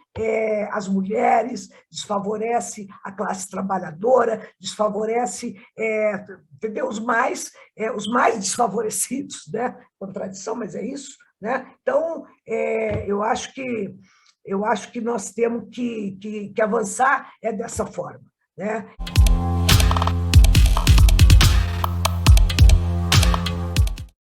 Speaker 1: as mulheres, desfavorece a classe trabalhadora, desfavorece, entendeu? Os mais desfavorecidos, né? Contradição, mas é isso, né? Então, eu acho que nós temos que avançar dessa forma, né?